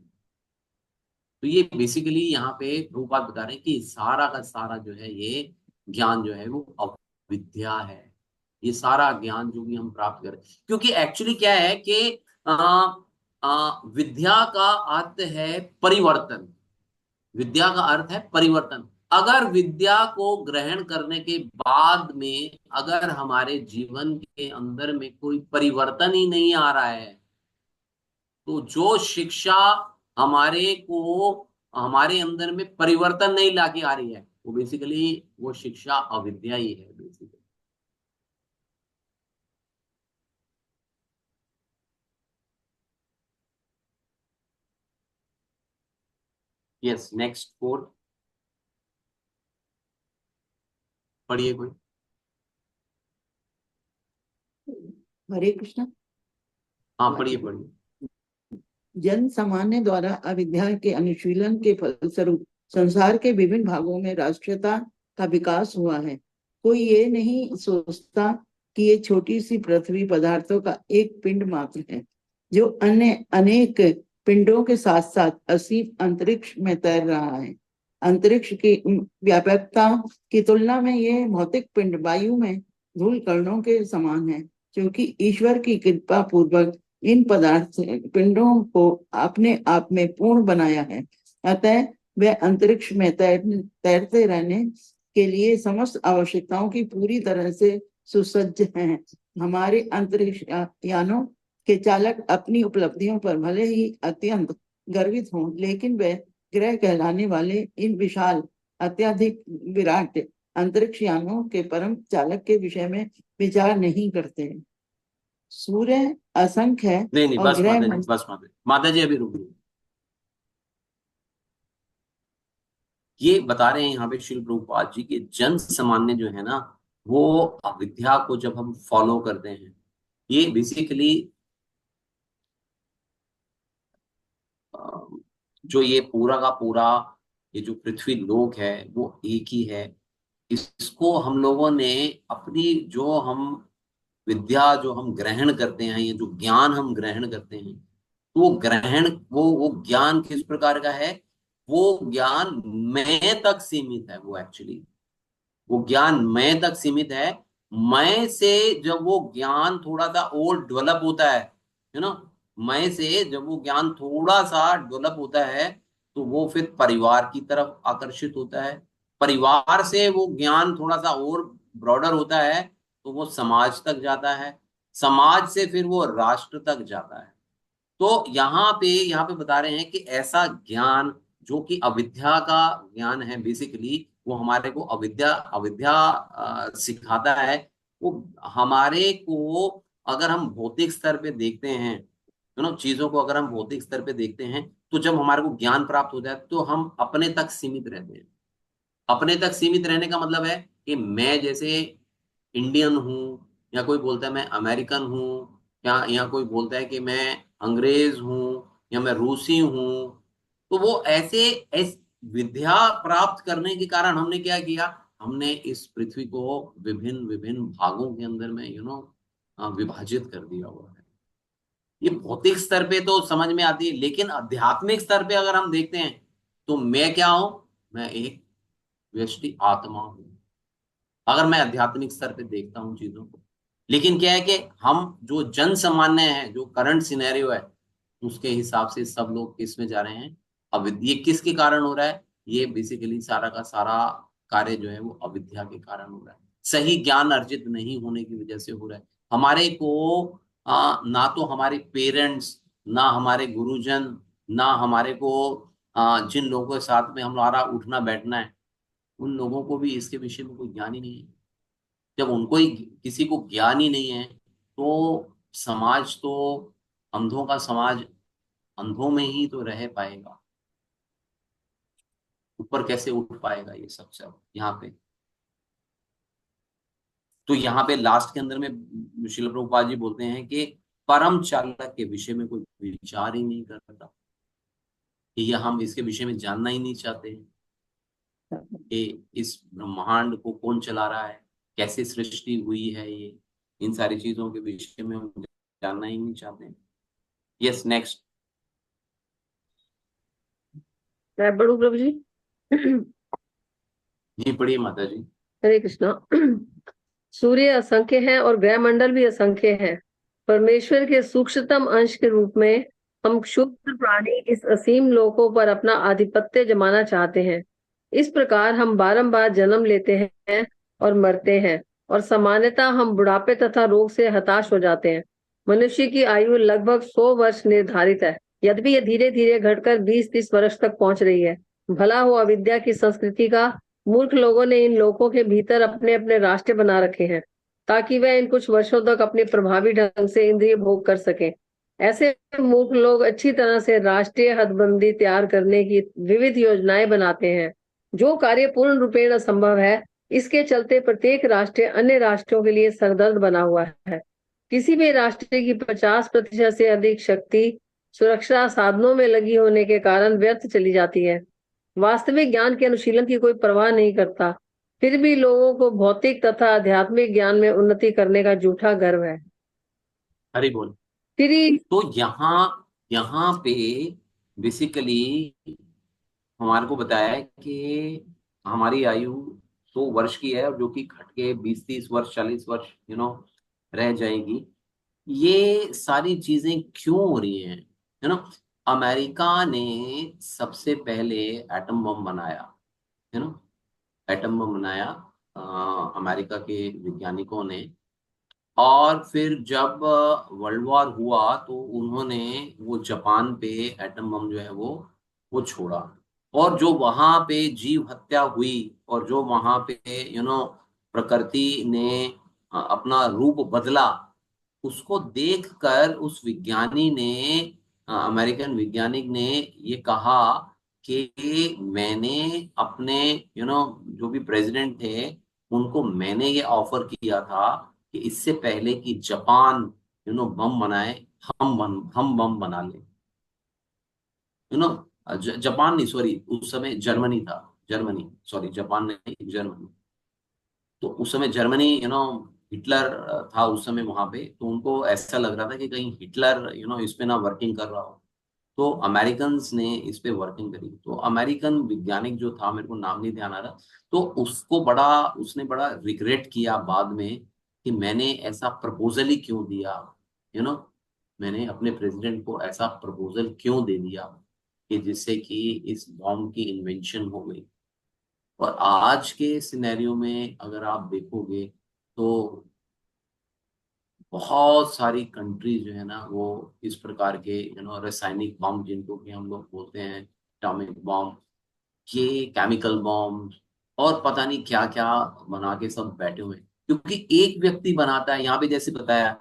तो ये बेसिकली यहाँ पे प्रभुपाद बता रहे हैं कि सारा का सारा जो है ये ज्ञान जो है वो अविद्या है। ये सारा ज्ञान जो भी हम प्राप्त करें, क्योंकि एक्चुअली क्या है कि विद्या का अर्थ है परिवर्तन। विद्या का अर्थ है परिवर्तन। अगर विद्या को ग्रहण करने के बाद में अगर हमारे जीवन के अंदर में कोई परिवर्तन ही नहीं आ रहा है, तो जो शिक्षा हमारे को हमारे अंदर में परिवर्तन नहीं लाके आ रही है, वो बेसिकली वो शिक्षा अविद्या ही है बेसिकली। यस, नेक्स्ट फोर्थ पढ़िए कोई। हरे कृष्ण। हाँ, पढ़िए पढ़िए। जन सामान्य द्वारा अविद्या के अनुशीलन के फलस्वरूप संसार के विभिन्न भागों में राष्ट्रीयता का विकास हुआ है। कोई ये नहीं सोचता कि ये छोटी सी पृथ्वी पदार्थों का एक पिंड मात्र है, जो अन्य अनेक पिंडों के साथ साथ असीम अंतरिक्ष में तैर रहा है। अंतरिक्ष की व्यापकता की तुलना में ये भौतिक पिंड वायु में धूल कणों के समान है, क्योंकि ईश्वर की कृपा पूर्वक इन पदार्थ पिंडों को अपने आप में पूर्ण बनाया है। अतः वे अंतरिक्ष में तैरते रहने के लिए समस्त आवश्यकताओं की पूरी तरह से सुसज्ज हैं। हमारे अंतरिक्ष यानों के चालक अपनी उपलब्धियों पर भले ही अत्यंत गर्वित हों, लेकिन वे ग्रह कहलाने वाले इन विशाल अत्यधिक विराट अंतरिक्ष यानों के परम चालक के विषय में विचार नहीं करते। सूर्य असंख्य है। नहीं, और बस ग्रह माता जी, बस माता जी अभी रुक। ये बता रहे हैं यहाँ पे श्री प्रभुपाद जी के जन सामान्य जो है ना, वो अविद्या को जब हम फॉलो करते हैं, ये बेसिकली जो ये पूरा का पूरा ये जो पृथ्वी लोक है वो एक ही है। इसको हम लोगों ने अपनी जो हम विद्या जो हम ग्रहण करते हैं, या जो ज्ञान हम ग्रहण करते हैं, तो वो ग्रहण वो ज्ञान किस प्रकार का है। वो ज्ञान मैं तक सीमित है। वो एक्चुअली वो ज्ञान मैं तक सीमित है। मैं से जब वो ज्ञान थोड़ा सा और डेवलप होता है, मैं से जब वो ज्ञान थोड़ा सा डेवलप होता है, तो वो फिर परिवार की तरफ आकर्षित होता है। परिवार से वो ज्ञान थोड़ा सा और ब्रॉडर होता है, तो वो समाज तक जाता है। समाज से फिर वो राष्ट्र तक जाता है। तो यहाँ पे बता रहे हैं कि ऐसा ज्ञान जो कि अविद्या का ज्ञान है, बेसिकली वो हमारे को अविद्या अविद्या सिखाता है। वो हमारे को अगर हम भौतिक स्तर पे देखते हैं, चीजों को अगर हम भौतिक स्तर पे देखते हैं, तो जब हमारे को ज्ञान प्राप्त हो जाए तो हम अपने तक सीमित रहते हैं। अपने तक सीमित रहने का मतलब है कि मैं जैसे इंडियन हूँ, या कोई बोलता है मैं अमेरिकन हूँ, या कोई बोलता है कि मैं अंग्रेज हूँ, या मैं रूसी हूँ। तो वो ऐसे विद्या प्राप्त करने के कारण हमने क्या किया, हमने इस पृथ्वी को विभिन्न विभिन्न भागों के अंदर में विभाजित कर दिया हुआ है। ये भौतिक स्तर पे तो समझ में आती है, लेकिन आध्यात्मिक स्तर पे अगर हम देखते हैं, तो मैं क्या हूं, मैं एक व्यष्टि आत्मा हूं। अगर मैं आध्यात्मिक स्तर पे देखता हूँ चीजों को। लेकिन क्या है कि हम जो जन सामान्य है, जो करंट सिनेरियो है, उसके हिसाब से सब लोग किस में जा रहे हैं, अविद्या। ये किसके कारण हो रहा है, ये बेसिकली सारा का सारा कार्य जो है वो अविद्या के कारण हो रहा है। सही ज्ञान अर्जित नहीं होने की वजह से हो रहा है। हमारे को ना तो हमारे पेरेंट्स, ना हमारे गुरुजन, ना हमारे को जिन लोगों के साथ में हमारा उठना बैठना है, उन लोगों को भी इसके विषय में कोई ज्ञान ही नहीं है। जब उनको ही किसी को ज्ञान ही नहीं है, तो समाज तो अंधों का समाज अंधों में ही तो रह पाएगा, ऊपर कैसे उठ पाएगा ये सब यहाँ पे। तो यहाँ पे लास्ट के अंदर में श्रील प्रभुपाद जी बोलते हैं कि परम चालक के विषय में कोई विचार ही नहीं करता, कि ये हम इसके विषय में जानना ही नहीं चाहते हैं कि इस ब्रह्मांड को कौन चला रहा है, कैसे सृष्टि हुई है, ये इन सारी चीजों के विषय में हम जानना ही नहीं चाहते हैं। Yes, next. मैं पढ़ूं प्रभु जी? जी पढ़िए माता जी। हरे कृष्णा। सूर्य असंख्य है और ग्रह मंडल भी असंख्य है। परमेश्वर के सूक्ष्मतम अंश के रूप में हम क्षुद्र प्राणी इस असीम लोकों पर अपना आधिपत्य जमाना चाहते हैं। इस प्रकार हम बारंबार जन्म लेते हैं और मरते हैं, और सामान्यतः हम बुढ़ापे तथा रोग से हताश हो जाते हैं। मनुष्य की आयु लगभग 100 वर्ष निर्धारित है, यद्यपि यह धीरे धीरे घटकर 20-30 वर्ष तक पहुंच रही है। भला हो अविद्या की संस्कृति का मूर्ख लोगों ने इन लोगों के भीतर अपने अपने राष्ट्र बना रखे हैं, ताकि वह इन कुछ वर्षों तक अपने प्रभावी ढंग से इंद्रिय भोग कर सके। ऐसे मूर्ख लोग अच्छी तरह से राष्ट्रीय हदबंदी तैयार करने की विविध योजनाएं बनाते हैं, जो कार्य पूर्ण रूपेण असंभव है। इसके चलते प्रत्येक राष्ट्र अन्य राष्ट्रों के लिए सरदर्द बना हुआ है। किसी भी राष्ट्र की 50% से अधिक शक्ति सुरक्षा साधनों में लगी होने के कारण व्यर्थ चली जाती है। वास्तविक ज्ञान के अनुशीलन की कोई परवाह नहीं करता, फिर भी लोगों को भौतिक तथा आध्यात्मिक ज्ञान में उन्नति करने का झूठा गर्व है। हरि बोल। फिर तो यहाँ पे बेसिकली हमारे को बताया है कि हमारी आयु 100 वर्ष की है, और जो कि घट के 20-30 वर्ष 40 वर्ष रह जाएगी। ये सारी चीजें क्यों हो रही हैं? अमेरिका ने सबसे पहले एटम बम बनाया, एटम बम बनाया अमेरिका के वैज्ञानिकों ने। और फिर जब वर्ल्ड वॉर हुआ तो उन्होंने वो जापान पे एटम बम जो है वो छोड़ा, और जो वहां पे जीव हत्या हुई, और जो वहां पे प्रकृति ने अपना रूप बदला, उसको देखकर उस विज्ञानी ने अमेरिकन वैज्ञानिक ने ये कहा कि मैंने अपने जो भी प्रेसिडेंट थे उनको मैंने ये ऑफर किया था कि इससे पहले कि जापान बम बनाए, हम बम बना ले। जापान नहीं, सॉरी, उस समय जर्मनी था, जर्मनी, सॉरी जापान नहीं, जर्मनी। तो उस समय जर्मनी हिटलर था उस समय वहां पे, तो उनको ऐसा लग रहा था कि कहीं हिटलर इस पे ना वर्किंग कर रहा हो। तो अमेरिकन ने इस पे वर्किंग करी। तो अमेरिकन वैज्ञानिक जो था, मेरे को नाम नहीं ध्यान आ रहा, तो उसने बड़ा रिग्रेट किया बाद में कि मैंने ऐसा प्रपोजल ही क्यों दिया, मैंने अपने प्रेसिडेंट को ऐसा प्रपोजल क्यों दे दिया कि जिससे कि इस बॉम्ब की इन्वेंशन हो गई। और आज के सिनेरियो में अगर आप देखोगे तो बहुत सारी कंट्री जो है ना, वो इस प्रकार के रासायनिक बम, जिनको कि हम लोग बोलते हैं एटॉमिक बम, ये केमिकल बम, और पता नहीं क्या क्या बना के सब बैठे हुए हैं। क्योंकि एक व्यक्ति बनाता है, यहाँ पे जैसे बताया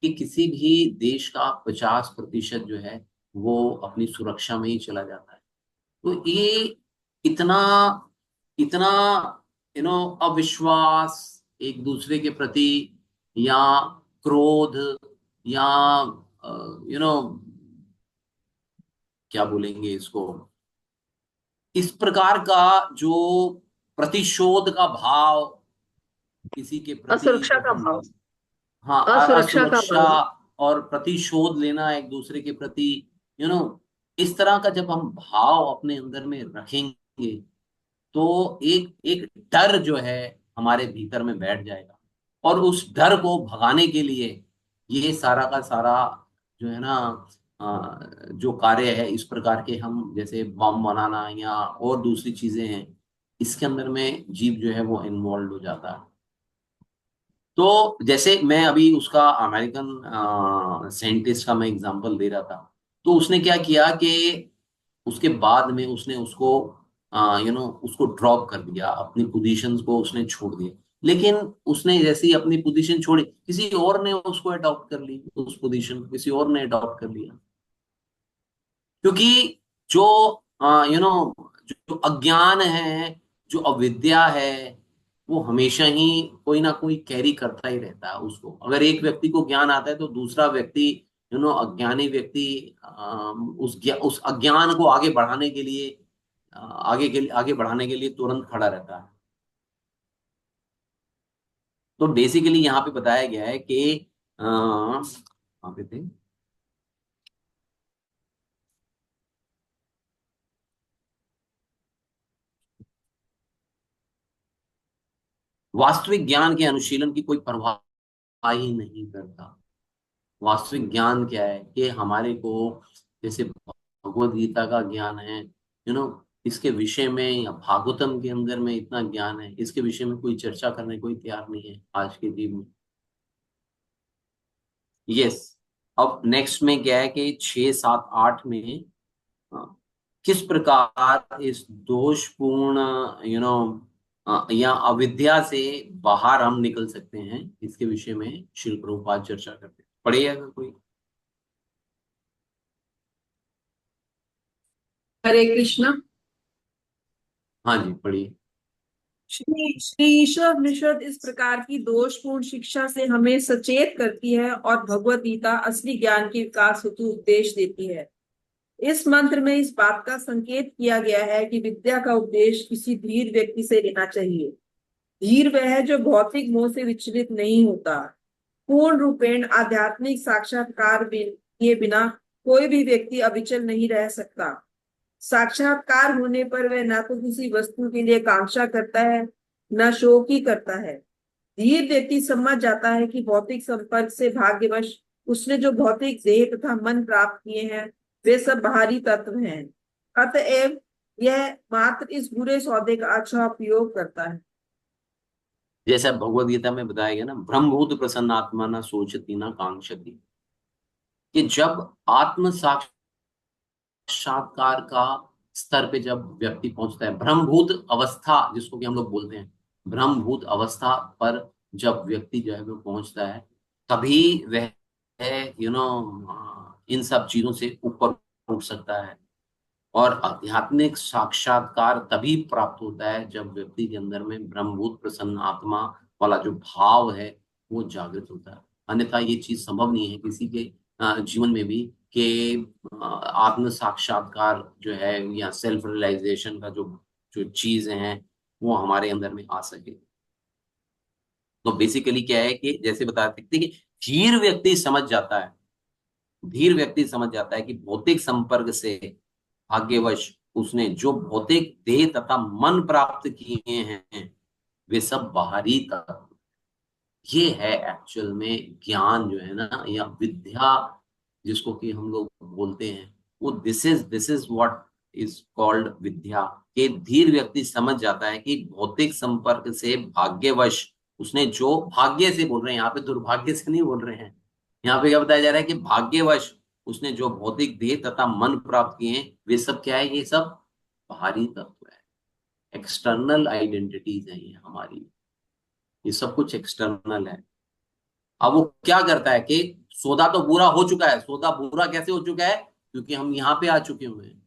कि किसी भी देश का 50% जो है वो अपनी सुरक्षा में ही चला जाता है। तो ये इतना इतना अविश्वास एक दूसरे के प्रति, या क्रोध, या क्या बोलेंगे इसको, इस प्रकार का जो प्रतिशोध का भाव किसी के प्रति, असुरक्षा का हम, भाव, हाँ, असुरक्षा का असुरक्षा भाव। और प्रतिशोध लेना एक दूसरे के प्रति, यू नो इस तरह का जब हम भाव अपने अंदर में रखेंगे, तो एक एक डर जो है हमारे भीतर में बैठ जाएगा। और उस डर को भगाने के लिए ये सारा का सारा जो है ना, जो कार्य है, इस प्रकार के हम जैसे बम बनाना या और दूसरी चीजें हैं, इसके अंदर में जीव जो है वो इन्वॉल्व हो जाता है। तो जैसे मैं अभी उसका अमेरिकन साइंटिस्ट का मैं एग्जांपल दे रहा था, तो उसने क्या किया कि उसके बाद में उसने उसको उसको ड्रॉप कर दिया, अपनी पोजीशंस को उसने छोड़ दिया। लेकिन उसने जैसे ही अपनी पोजीशन छोड़ी, किसी और ने उसको अडॉप्ट कर ली, उस पोजीशन को किसी और ने अडॉप्ट कर लिया। क्योंकि जो जो अज्ञान है, जो अविद्या है, वो हमेशा ही कोई ना कोई कैरी करता ही रहता है उसको। अगर एक व्यक्ति को ज्ञान आता है तो दूसरा व्यक्ति, अज्ञानी व्यक्ति उस अज्ञान को आगे बढ़ाने के लिए आगे बढ़ाने के लिए तुरंत खड़ा रहता है। तो बेसिकली यहाँ पे बताया गया है कि कहाँ पे थे, वास्तविक ज्ञान के अनुशीलन की कोई परवाह ही नहीं करता। वास्तविक ज्ञान क्या है कि हमारे को, जैसे भगवत गीता का ज्ञान है, इसके विषय में, या भागवतम के अंदर में इतना ज्ञान है, इसके विषय में कोई चर्चा करने कोई तैयार नहीं है आज के दिन में। यस। अब नेक्स्ट में क्या है कि 6, 7, 8 में किस प्रकार इस दोषपूर्ण या अविद्या से बाहर हम निकल सकते हैं, इसके विषय में श्रील प्रभुपाद चर्चा करते हैं। पढ़िएगा कोई। हरे कृष्णा। हाँ जी, पढ़िए। श्री ईश्वर निषद इस प्रकार की दोषपूर्ण शिक्षा से हमें सचेत करती है और भगवत गीता असली ज्ञान के विकास हेतु उपदेश देती है। इस मंत्र में इस बात का संकेत किया गया है कि विद्या का उपदेश किसी धीर व्यक्ति से लेना चाहिए। धीर वह है जो भौतिक मोह से विचलित नहीं होता। पूर्ण रूपेण आध्यात्मिक साक्षात्कार किए बिना कोई भी व्यक्ति अविचल नहीं रह सकता। साक्षात्कार होने पर वह न तो किसी वस्तु के लिए कांक्षा करता है, न शोक ही करता है। धीर व्यक्ति समझ जाता है कि भौतिक संपर्क से भाग्यवश उसने जो भौतिक देह तथा मन प्राप्त किए हैं वे सब बाहरी तत्व हैं। अतएव यह मात्र इस बुरे सौदे का अच्छा उपयोग करता है। जैसा भगवत गीता में बताया गया ना, ब्रह्मभूत प्रसन्न आत्मा न सोचती न कांक्षती, कि जब आत्म साक्षात्कार का स्तर पे जब व्यक्ति पहुंचता है, ब्रह्मभूत अवस्था जिसको कि हम लोग बोलते हैं, ब्रह्मभूत अवस्था पर जब व्यक्ति जो है वो पहुंचता है, तभी वह इन सब चीजों से ऊपर उठ सकता है। और आध्यात्मिक साक्षात्कार तभी प्राप्त होता है जब व्यक्ति के अंदर में ब्रह्मभूत प्रसन्न आत्मा वाला जो भाव है वो जागृत होता है। अन्यथा ये चीज संभव नहीं है किसी के जीवन में भी कि आत्म साक्षात्कार जो है या सेल्फ रियलाइजेशन का जो जो चीजें हैं वो हमारे अंदर में आ सके। तो बेसिकली क्या है कि जैसे बता सकते कि धीर व्यक्ति समझ जाता है, धीर व्यक्ति समझ जाता है कि भौतिक संपर्क से भाग्यवश उसने जो भौतिक देह तथा मन प्राप्त किए हैं वे सब बाहरी तत्व। ये है एक्चुअल में ज्ञान जो है ना, या विद्या जिसको कि हम लोग बोलते हैं, वो this is what is called विद्या। के धीर व्यक्ति समझ जाता है कि भौतिक संपर्क से भाग्यवश उसने जो, भाग्य से बोल रहे हैं यहाँ पे, दुर्भाग्य से नहीं बोल रहे हैं। यहाँ पे क्या बताया जा रहा है कि भाग्यवश उसने जो भौतिक देह तथा मन प्राप्त किए हैं वे सब क्या है, ये सब बाहरी तत्व है, एक्सटर्नल आइडेंटिटीज है ये हमारी, ये सब कुछ एक्सटर्नल है। अब वो क्या करता है कि सौदा तो बुरा हो चुका है। सौदा बुरा कैसे हो चुका है? क्योंकि हम यहाँ पे आ चुके हुए हैं,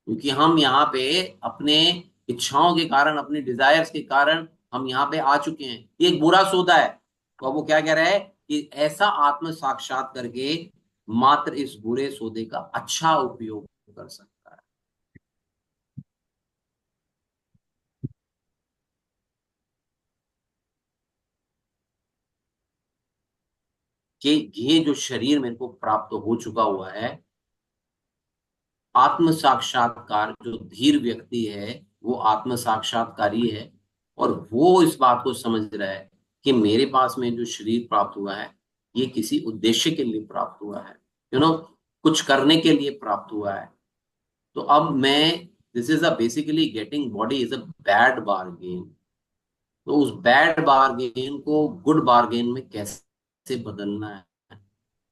क्योंकि हम यहाँ पे अपने इच्छाओं के कारण, अपने डिजायर्स के कारण हम यहाँ पे आ चुके हैं। ये एक बुरा सौदा है। तो अब वो क्या कह रहा है कि ऐसा आत्म साक्षात करके मात्र इस बुरे सौदे का अच्छा उपयोग कर सकता है। कि ये जो शरीर मेरे को प्राप्त हो चुका हुआ है, आत्म साक्षात्कार जो धीर व्यक्ति है वो आत्म साक्षात्कारी है, और वो इस बात को समझ रहा है कि मेरे पास में जो शरीर प्राप्त हुआ है ये किसी उद्देश्य के लिए प्राप्त हुआ है, कुछ करने के लिए प्राप्त हुआ है। तो अब मैं, this is a basically getting body is a bad bargain. तो उस बैड बार्गेन को गुड बार्गेन में कैसे बदलना है,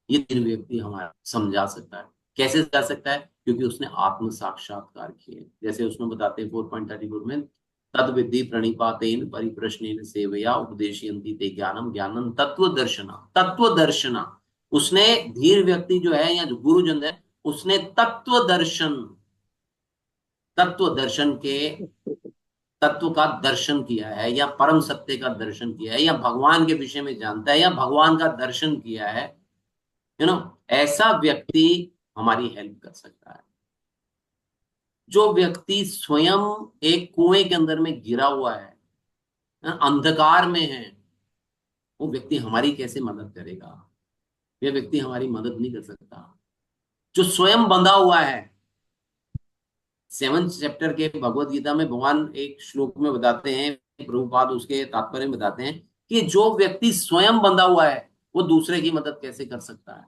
ये तीन व्यक्ति हमारा समझा सकता है कैसे कर सकता है? क्योंकि उसने आत्म साक्षात्कार किए। जैसे उसमें बताते हैं 4.34 में, तद विद्धि प्रणिपातेन परिप्रश्नेन सेवया उपदेशयन्ति ते ज्ञानम ज्ञानम तत्व दर्शना। तत्व दर्शना, उसने धीर व्यक्ति जो है या जो गुरुजन है, उसने तत्व दर्शन, तत्व दर्शन के तत्व का दर्शन किया है, या परम सत्य का दर्शन किया है, या भगवान के विषय में जानता है, या भगवान का दर्शन किया है, ऐसा व्यक्ति हमारी हेल्प कर सकता है। जो व्यक्ति स्वयं एक कुएं के अंदर में गिरा हुआ है, अंधकार में है, वो व्यक्ति हमारी कैसे मदद करेगा? यह व्यक्ति हमारी मदद नहीं कर सकता। जो स्वयं बंधा हुआ है, 7th चैप्टर के भगवत गीता में भगवान एक श्लोक में बताते हैं, प्रभुपाद उसके तात्पर्य में बताते हैं कि जो व्यक्ति स्वयं बंधा हुआ है वो दूसरे की मदद कैसे कर सकता है?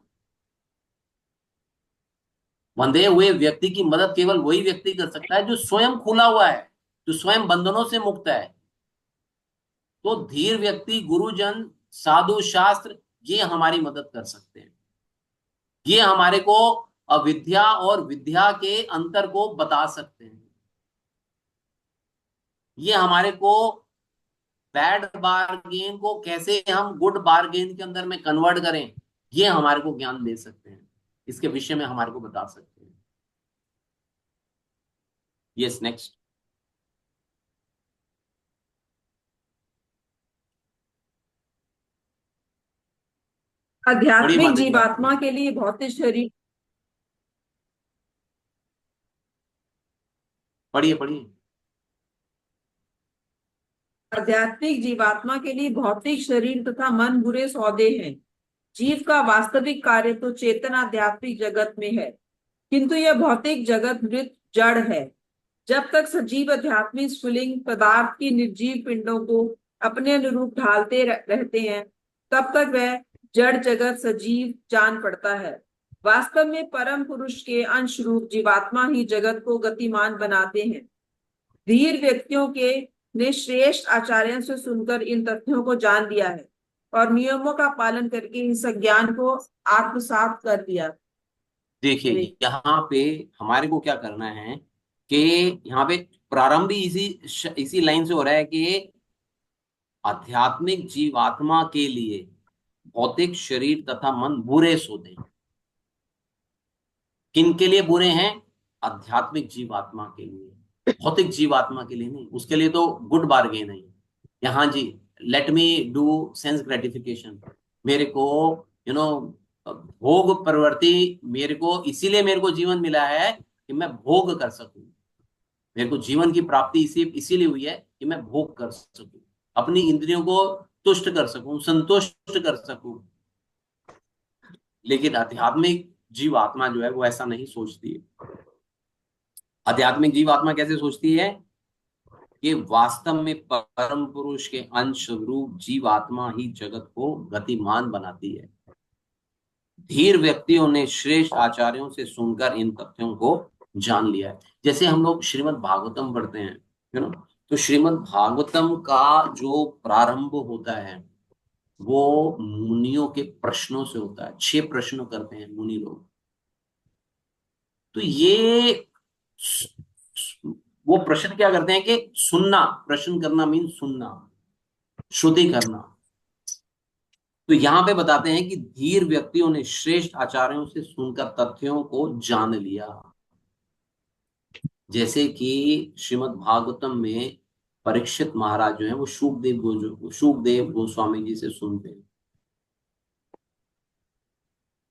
बंधे हुए व्यक्ति की मदद केवल वही व्यक्ति कर सकता है जो स्वयं खुला हुआ है, जो स्वयं बंधनों से मुक्त है। तो धीर व्यक्ति, गुरुजन, साधु, शास्त्र, ये हमारी मदद कर सकते हैं। ये हमारे को अविद्या और विद्या के अंतर को बता सकते हैं। ये हमारे को बैड बार्गेन को कैसे हम गुड बार्गेन के अंदर में कन्वर्ट करें, ये हमारे को ज्ञान दे सकते हैं, इसके विषय में हमारे को बता सकते हैं। Yes, next. आध्यात्मिक जीवात्मा के लिए भौतिक शरीर पढ़िए पढ़िए। आध्यात्मिक जीवात्मा के लिए भौतिक शरीर तथा मन बुरे सौदे हैं। जीव का वास्तविक कार्य तो चेतन आध्यात्मिक जगत में है, किंतु यह भौतिक जगत मृत जड़ है। जब तक सजीव आध्यात्मिक स्फुलिंग पदार्थ की निर्जीव पिंडों को अपने अनुरूप ढालते रहते हैं, तब तक वह जड़ जगत सजीव जान पड़ता है। वास्तव में परम पुरुष के अंश रूप जीवात्मा ही जगत को गतिमान बनाते हैं। धीर व्यक्तियों के ने श्रेष्ठ आचार्यों से सुनकर इन तथ्यों को जान लिया है और नियमों का पालन करके इस ज्ञान को आत्मसात कर दिया। देखिए यहाँ पे हमारे को क्या करना है कि यहाँ पे प्रारंभ भी इसी लाइन से हो रहा है कि आध्यात्मिक जीवात्मा के लिए भौतिक शरीर तथा मन बुरे सौदे। किन के लिए बुरे हैं? आध्यात्मिक जीवात्मा के लिए, भौतिक जीवात्मा के लिए नहीं। उसके लिए तो गुड बार्गेन है यहाँ जी, let me do sense gratification, मेरे को भोग प्रवृत्ति, मेरे को इसीलिए मेरे को जीवन मिला है कि मैं भोग कर सकूं। मेरे को जीवन की प्राप्ति इसीलिए हुई है कि मैं भोग कर सकूं, अपनी इंद्रियों को तुष्ट कर सकूं, संतुष्ट कर सकूं। लेकिन आध्यात्मिक जीवात्मा जो है वो ऐसा नहीं सोचती है। आध्यात्मिक जीवात्मा कैसे सोचती है कि वास्तव में परम पुरुष के अंश रूप जीवात्मा ही जगत को गतिमान बनाती है। धीर व्यक्तियों ने श्रेष्ठ आचार्यों से सुनकर इन तथ्यों को जान लिया है। जैसे हम लोग श्रीमद् भागवतम पढ़ते हैं, है ना, तो श्रीमद् भागवतम का जो प्रारंभ होता है वो मुनियों के प्रश्नों से होता है। 6 प्रश्न करते हैं मुनि लोग। तो ये वो प्रश्न क्या करते हैं कि सुनना, प्रश्न करना मीन सुनना, श्रुति करना। तो यहां पे बताते हैं कि धीर व्यक्तियों ने श्रेष्ठ आचार्यों से सुनकर तथ्यों को जान लिया। जैसे कि श्रीमद् भागवतम में परीक्षित महाराज जो है वो शुकदेव गोस्वामी जी से सुनते हैं,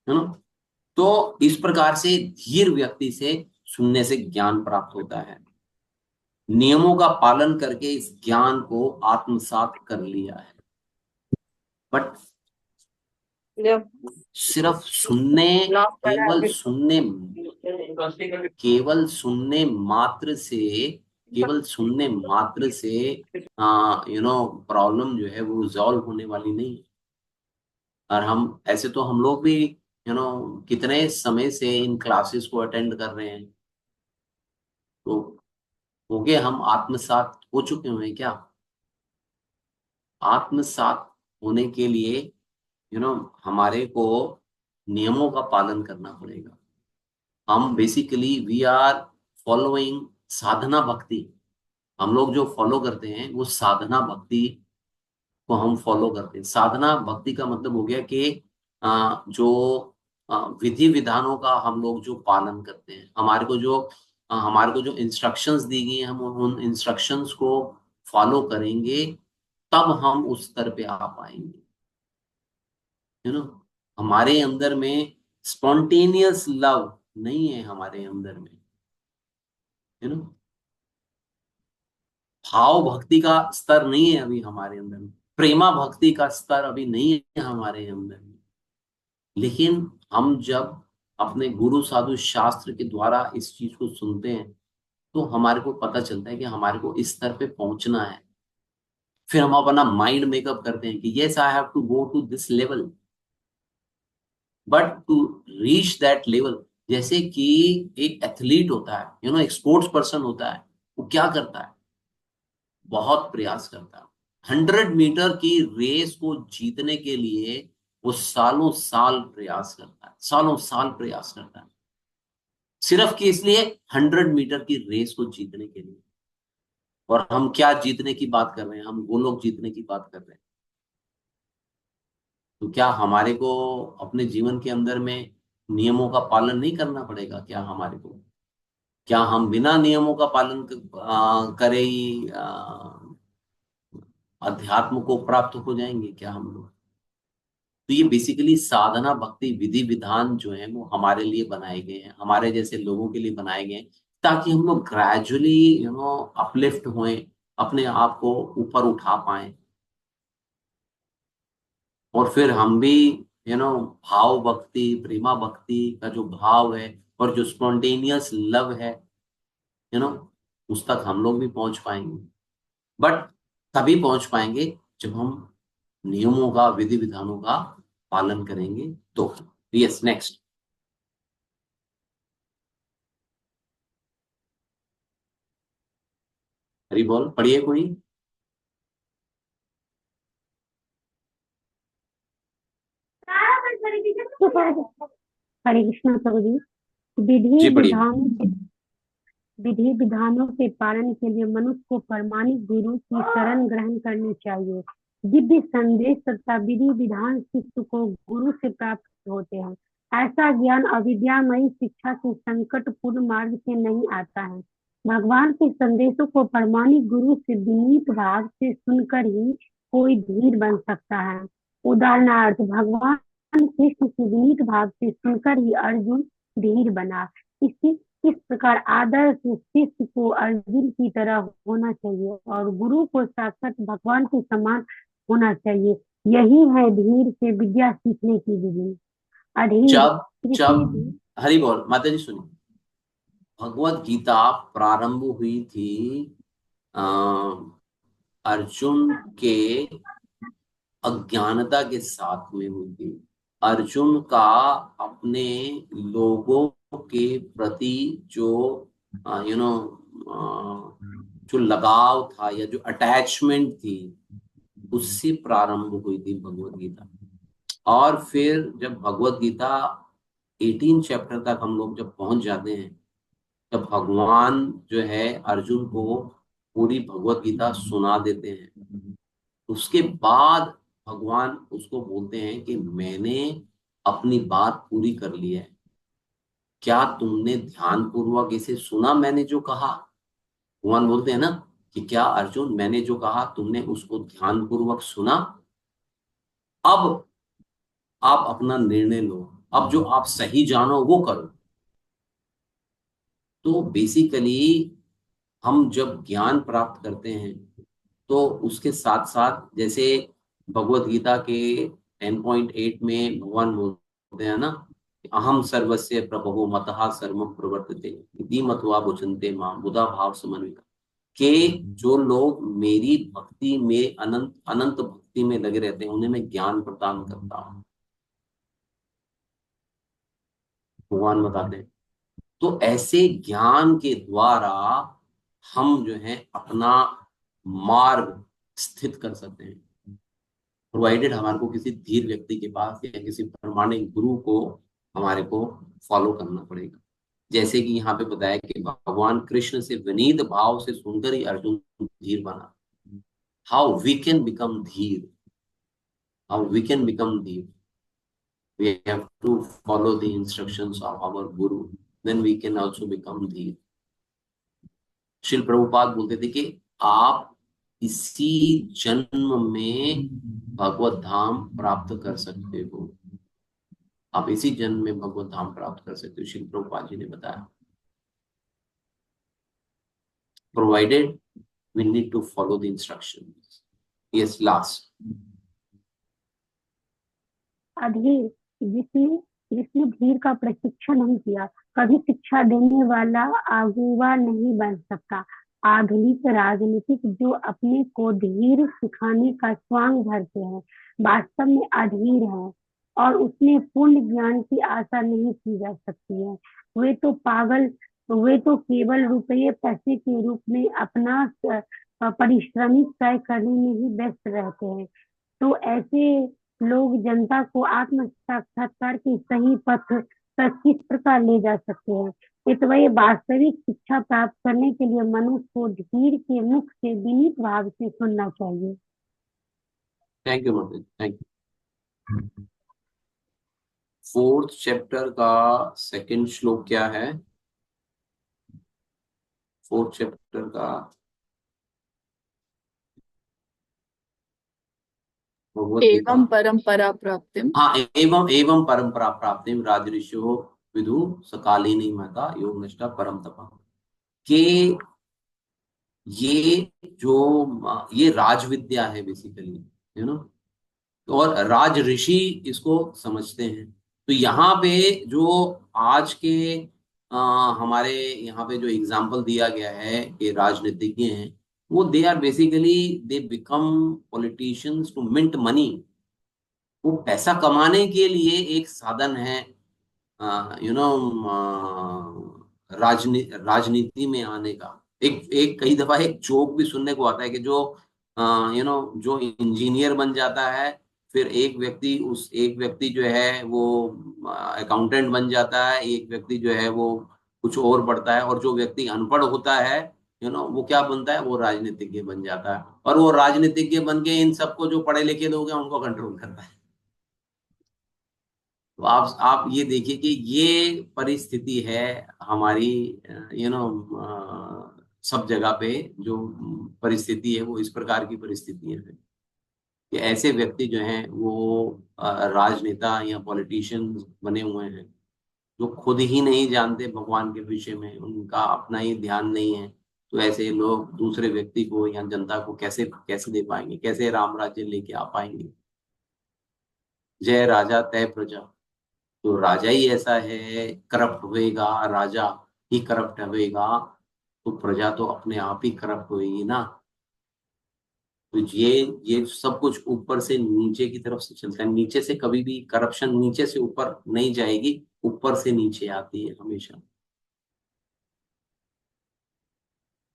है ना। तो इस प्रकार से धीर व्यक्ति से सुनने से ज्ञान प्राप्त होता है। नियमों का पालन करके इस ज्ञान को आत्मसात कर लिया है। बट सिर्फ सुनने, केवल सुनने मात्र से प्रॉब्लम जो है वो रिजॉल्व होने वाली नहीं। और हम ऐसे तो हम लोग भी कितने समय से इन क्लासेस को अटेंड कर रहे हैं, तो हो गए हम आत्मसात हो चुके हैं क्या? आत्मसात होने के लिए हमारे को नियमों का पालन करना पड़ेगा। हम बेसिकली वी आर फॉलोइंग साधना भक्ति। हम लोग जो फॉलो करते हैं वो साधना भक्ति को हम फॉलो करते हैं। साधना भक्ति का मतलब हो गया कि जो विधि विधानों का हम लोग जो पालन करते हैं, हमारे को जो इंस्ट्रक्शंस दी गई हैं, हम उन इंस्ट्रक्शंस को फॉलो करेंगे, तब हम उस स्तर पे आ पाएंगे। यू नो हमारे अंदर में स्पॉन्टेनियस लव नहीं है, हमारे अंदर में यू नो भाव भक्ति का स्तर नहीं है अभी हमारे अंदर में, प्रेमा भक्ति का स्तर अभी नहीं है हमारे अंदर में। लेकिन हम जब अपने गुरु साधु शास्त्र के द्वारा इस चीज को सुनते हैं, तो हमारे को पता चलता है कि हमारे को इस स्तर पे पहुंचना है। फिर हम अपना माइंड मेकअप करते हैं कि yes I have to go to this level, but to reach that level, जैसे कि एक एथलीट होता है, एक स्पोर्ट्स पर्सन होता है, वो क्या करता है, बहुत प्रयास करता है। 100 मीटर की रेस को जीतने के लिए वो सालों साल प्रयास करता है, सालों साल प्रयास करता है, सिर्फ कि इसलिए 100 मीटर की रेस को जीतने के लिए। और हम क्या जीतने की बात कर रहे हैं, हम गोलोक जीतने की बात कर रहे हैं। तो क्या हमारे को अपने जीवन के अंदर में नियमों का पालन नहीं करना पड़ेगा? क्या हमारे को, क्या हम बिना नियमों का पालन करे ही अध्यात्म को प्राप्त हो जाएंगे क्या हम लोग? तो ये बेसिकली साधना भक्ति विधि विधान जो है वो हमारे लिए बनाए गए हैं, हमारे जैसे लोगों के लिए बनाए गए हैं, ताकि हम लोग ग्रेजुअली अपलिफ्ट होएं, अपने आप को ऊपर उठा पाए, और फिर हम भी भाव भक्ति प्रेमा भक्ति का जो भाव है और जो स्पॉन्टेनियस लव है, यू नो उस तक हम लोग भी पहुंच पाएंगे। बट तभी पहुंच पाएंगे जब हम नियमों का विधि विधानों का पालन करेंगे। तो यस, नेक्स्ट। हरी बोल, पढ़िए कोई। हरे कृष्ण प्रभु जी। विधि जी पढ़िए। विधानों के विधि विधानों के पालन के लिए मनुष्य को प्रामाणिक गुरु की शरण ग्रहण करनी चाहिए। दिव्य संदेश तथा विधि विधान शिष्य को गुरु से प्राप्त होते हैं। ऐसा ज्ञान अविद्यामयी शिक्षा के संकटपूर्ण मार्ग से नहीं आता है। भगवान के संदेशों को प्रामाणिक गुरु से विनीत भाव से सुनकर ही कोई धीर बन सकता है। उदाहरणार्थ, भगवान कृष्ण से विनीत भाव से सुनकर ही अर्जुन धीर बना। इस प्रकार आदर्श शिष्य को अर्जुन की तरह होना चाहिए और गुरु को साक्षात भगवान के समान होना चाहिए। यही है धीर से विद्या सीखने की विधि। अधीर जब हरि बोल माता जी, सुनिए। भगवत गीता प्रारंभ हुई थी अर्जुन के अज्ञानता के साथ में हुई थी। अर्जुन का अपने लोगों के प्रति जो यू नो जो लगाव था या जो अटैचमेंट थी, उससे प्रारंभ हुई थी भगवत गीता। और फिर जब भगवत गीता 18 चैप्टर तक हम लोग जब पहुंच जाते हैं, तब भगवान जो है अर्जुन को पूरी भगवत गीता सुना देते हैं। उसके बाद भगवान उसको बोलते हैं कि मैंने अपनी बात पूरी कर ली है, क्या तुमने ध्यान पूर्वक इसे सुना? मैंने जो कहा, भगवान बोलते हैं ना कि क्या अर्जुन, मैंने जो कहा तुमने उसको ध्यान पूर्वक सुना? अब आप अपना निर्णय लो, अब जो आप सही जानो वो करो। तो बेसिकली हम जब ज्ञान प्राप्त करते हैं, तो उसके साथ साथ जैसे भगवत गीता के 10.8 में भगवान बोलते हैं ना, अहम सर्वस्य प्रभवो मतः सर्वम प्रवर्तते इति मत्वा भुजन्ते मां बुधा भाव समन्विता, के जो लोग मेरी भक्ति में अनंत अनंत भक्ति में लगे रहते हैं, उन्हें मैं ज्ञान प्रदान करता हूँ, भगवान बताते हैं। तो ऐसे ज्ञान के द्वारा हम जो है अपना मार्ग स्थित कर सकते हैं, प्रोवाइडेड हमारे को किसी धीर व्यक्ति के पास या किसी प्रमाणिक गुरु को हमारे को फॉलो करना पड़ेगा। जैसे कि यहाँ पे बताया कि भगवान कृष्ण से विनीत भाव से सुनकर ही अर्जुन धीर बना। हाउ वी कैन बिकम धीर, हाउ वी कैन बिकम धीर, we have to follow the instructions of our guru, then we can also become धीर। श्रील प्रभुपाद बोलते थे कि आप इसी जन्म में भगवत धाम प्राप्त कर सकते हो, आप इसी जन्म में भगवत धाम प्राप्त कर सकते हो, श्रील प्रभुपाद जी ने बताया। Provided we need to follow the instructions। yes, last। अधीर, जिसने जिसने धीर का प्रशिक्षण नहीं किया, कभी शिक्षा देने वाला आगुआ नहीं बन सकता। आधुनिक राजनीतिक जो अपने को धीर सिखाने का स्वांग भरते हैं, वास्तव में अधीर हैं और उसमें पूर्ण ज्ञान की आशा नहीं की जा सकती है। वे तो पागल, वे तो केवल रुपये पैसे के रूप में अपना परिश्रमिक तय करने में ही व्यस्त रहते हैं। तो ऐसे लोग जनता को आत्म साक्षात्कार के सही पथ पर किस प्रकार ले जा सकते हैं? इसलिए वास्तविक शिक्षा प्राप्त करने के लिए मनुष्य को धीर के मुख से विनीत भाव से सुनना चाहिए। थैंक यू माता, थैंक यू। 4th चैप्टर का 2nd श्लोक क्या है? 4th चैप्टर का एवं परंपरा प्राप्तिम, हाँ, एवं एवं परंपरा प्राप्तिम राजऋषियो विदु सकालिनी माता योग निष्ठा परम तपा। के ये राज विद्या है बेसिकली, यू नो, और राज ऋषि इसको समझते हैं। तो यहाँ पे जो आज के हमारे यहाँ पे जो एग्जाम्पल दिया गया है कि राजनीतिज्ञ हैं, वो they are basically they become politicians to mint money. वो पैसा कमाने के लिए एक साधन है, यू नो, राजनीति में आने का। एक कई दफा एक जोक भी सुनने को आता है कि जो यू नो जो इंजीनियर बन जाता है, फिर एक व्यक्ति जो है वो अकाउंटेंट बन जाता है, एक व्यक्ति जो है वो कुछ और पढ़ता है, और जो व्यक्ति अनपढ़ होता है, यू नो, वो क्या बनता है, वो राजनीतिज्ञ बन जाता है, और वो राजनीतिज्ञ बन के इन सबको जो पढ़े लिखे लोग हैं उनको कंट्रोल करता है। तो आप ये देखिए कि ये परिस्थिति है हमारी, यू नो, सब जगह पे जो परिस्थिति है वो इस प्रकार की परिस्थिति है कि ऐसे व्यक्ति जो हैं वो राजनेता या पॉलिटिशियन बने हुए हैं, जो खुद ही नहीं जानते भगवान के विषय में, उनका अपना ही ध्यान नहीं है। तो ऐसे लोग दूसरे व्यक्ति को या जनता को कैसे कैसे दे पाएंगे, कैसे राम राज्य लेके आ पाएंगे? जय राजा तय प्रजा। तो राजा ही ऐसा है, करप्ट होएगा, राजा ही करप्ट होएगा, तो प्रजा तो अपने आप ही करप्ट होएगी ना। तो ये सब कुछ ऊपर से नीचे की तरफ से चलता है। नीचे से कभी भी करप्शन नीचे से ऊपर नहीं जाएगी, ऊपर से नीचे आती है हमेशा।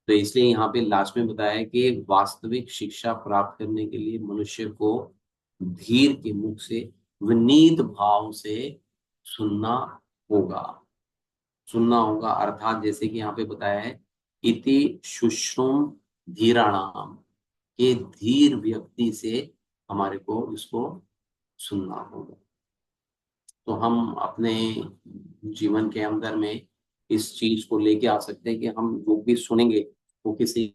तो इसलिए यहाँ पे लास्ट में बताया कि वास्तविक शिक्षा प्राप्त करने के लिए मनुष्य को धीर के मुख से विनीत भाव से सुनना होगा। अर्थात जैसे कि यहाँ पे बताया है, इति शुश्रुम धीराणाम, के धीर व्यक्ति से हमारे को इसको सुनना होगा। तो हम अपने जीवन के अंदर में इस चीज को लेके आ सकते हैं कि हम जो भी सुनेंगे वो किसी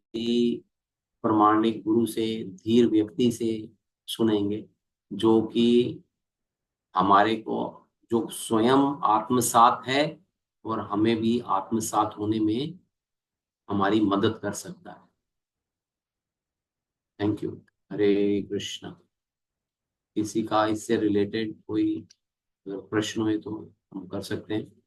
प्रमाणिक गुरु से, धीर व्यक्ति से सुनेंगे, जो कि हमारे को, जो स्वयं आत्मसात है और हमें भी आत्मसात होने में हमारी मदद कर सकता है। Thank you. हरे कृष्णा। किसी का इससे रिलेटेड कोई प्रश्न है तो हम कर सकते हैं।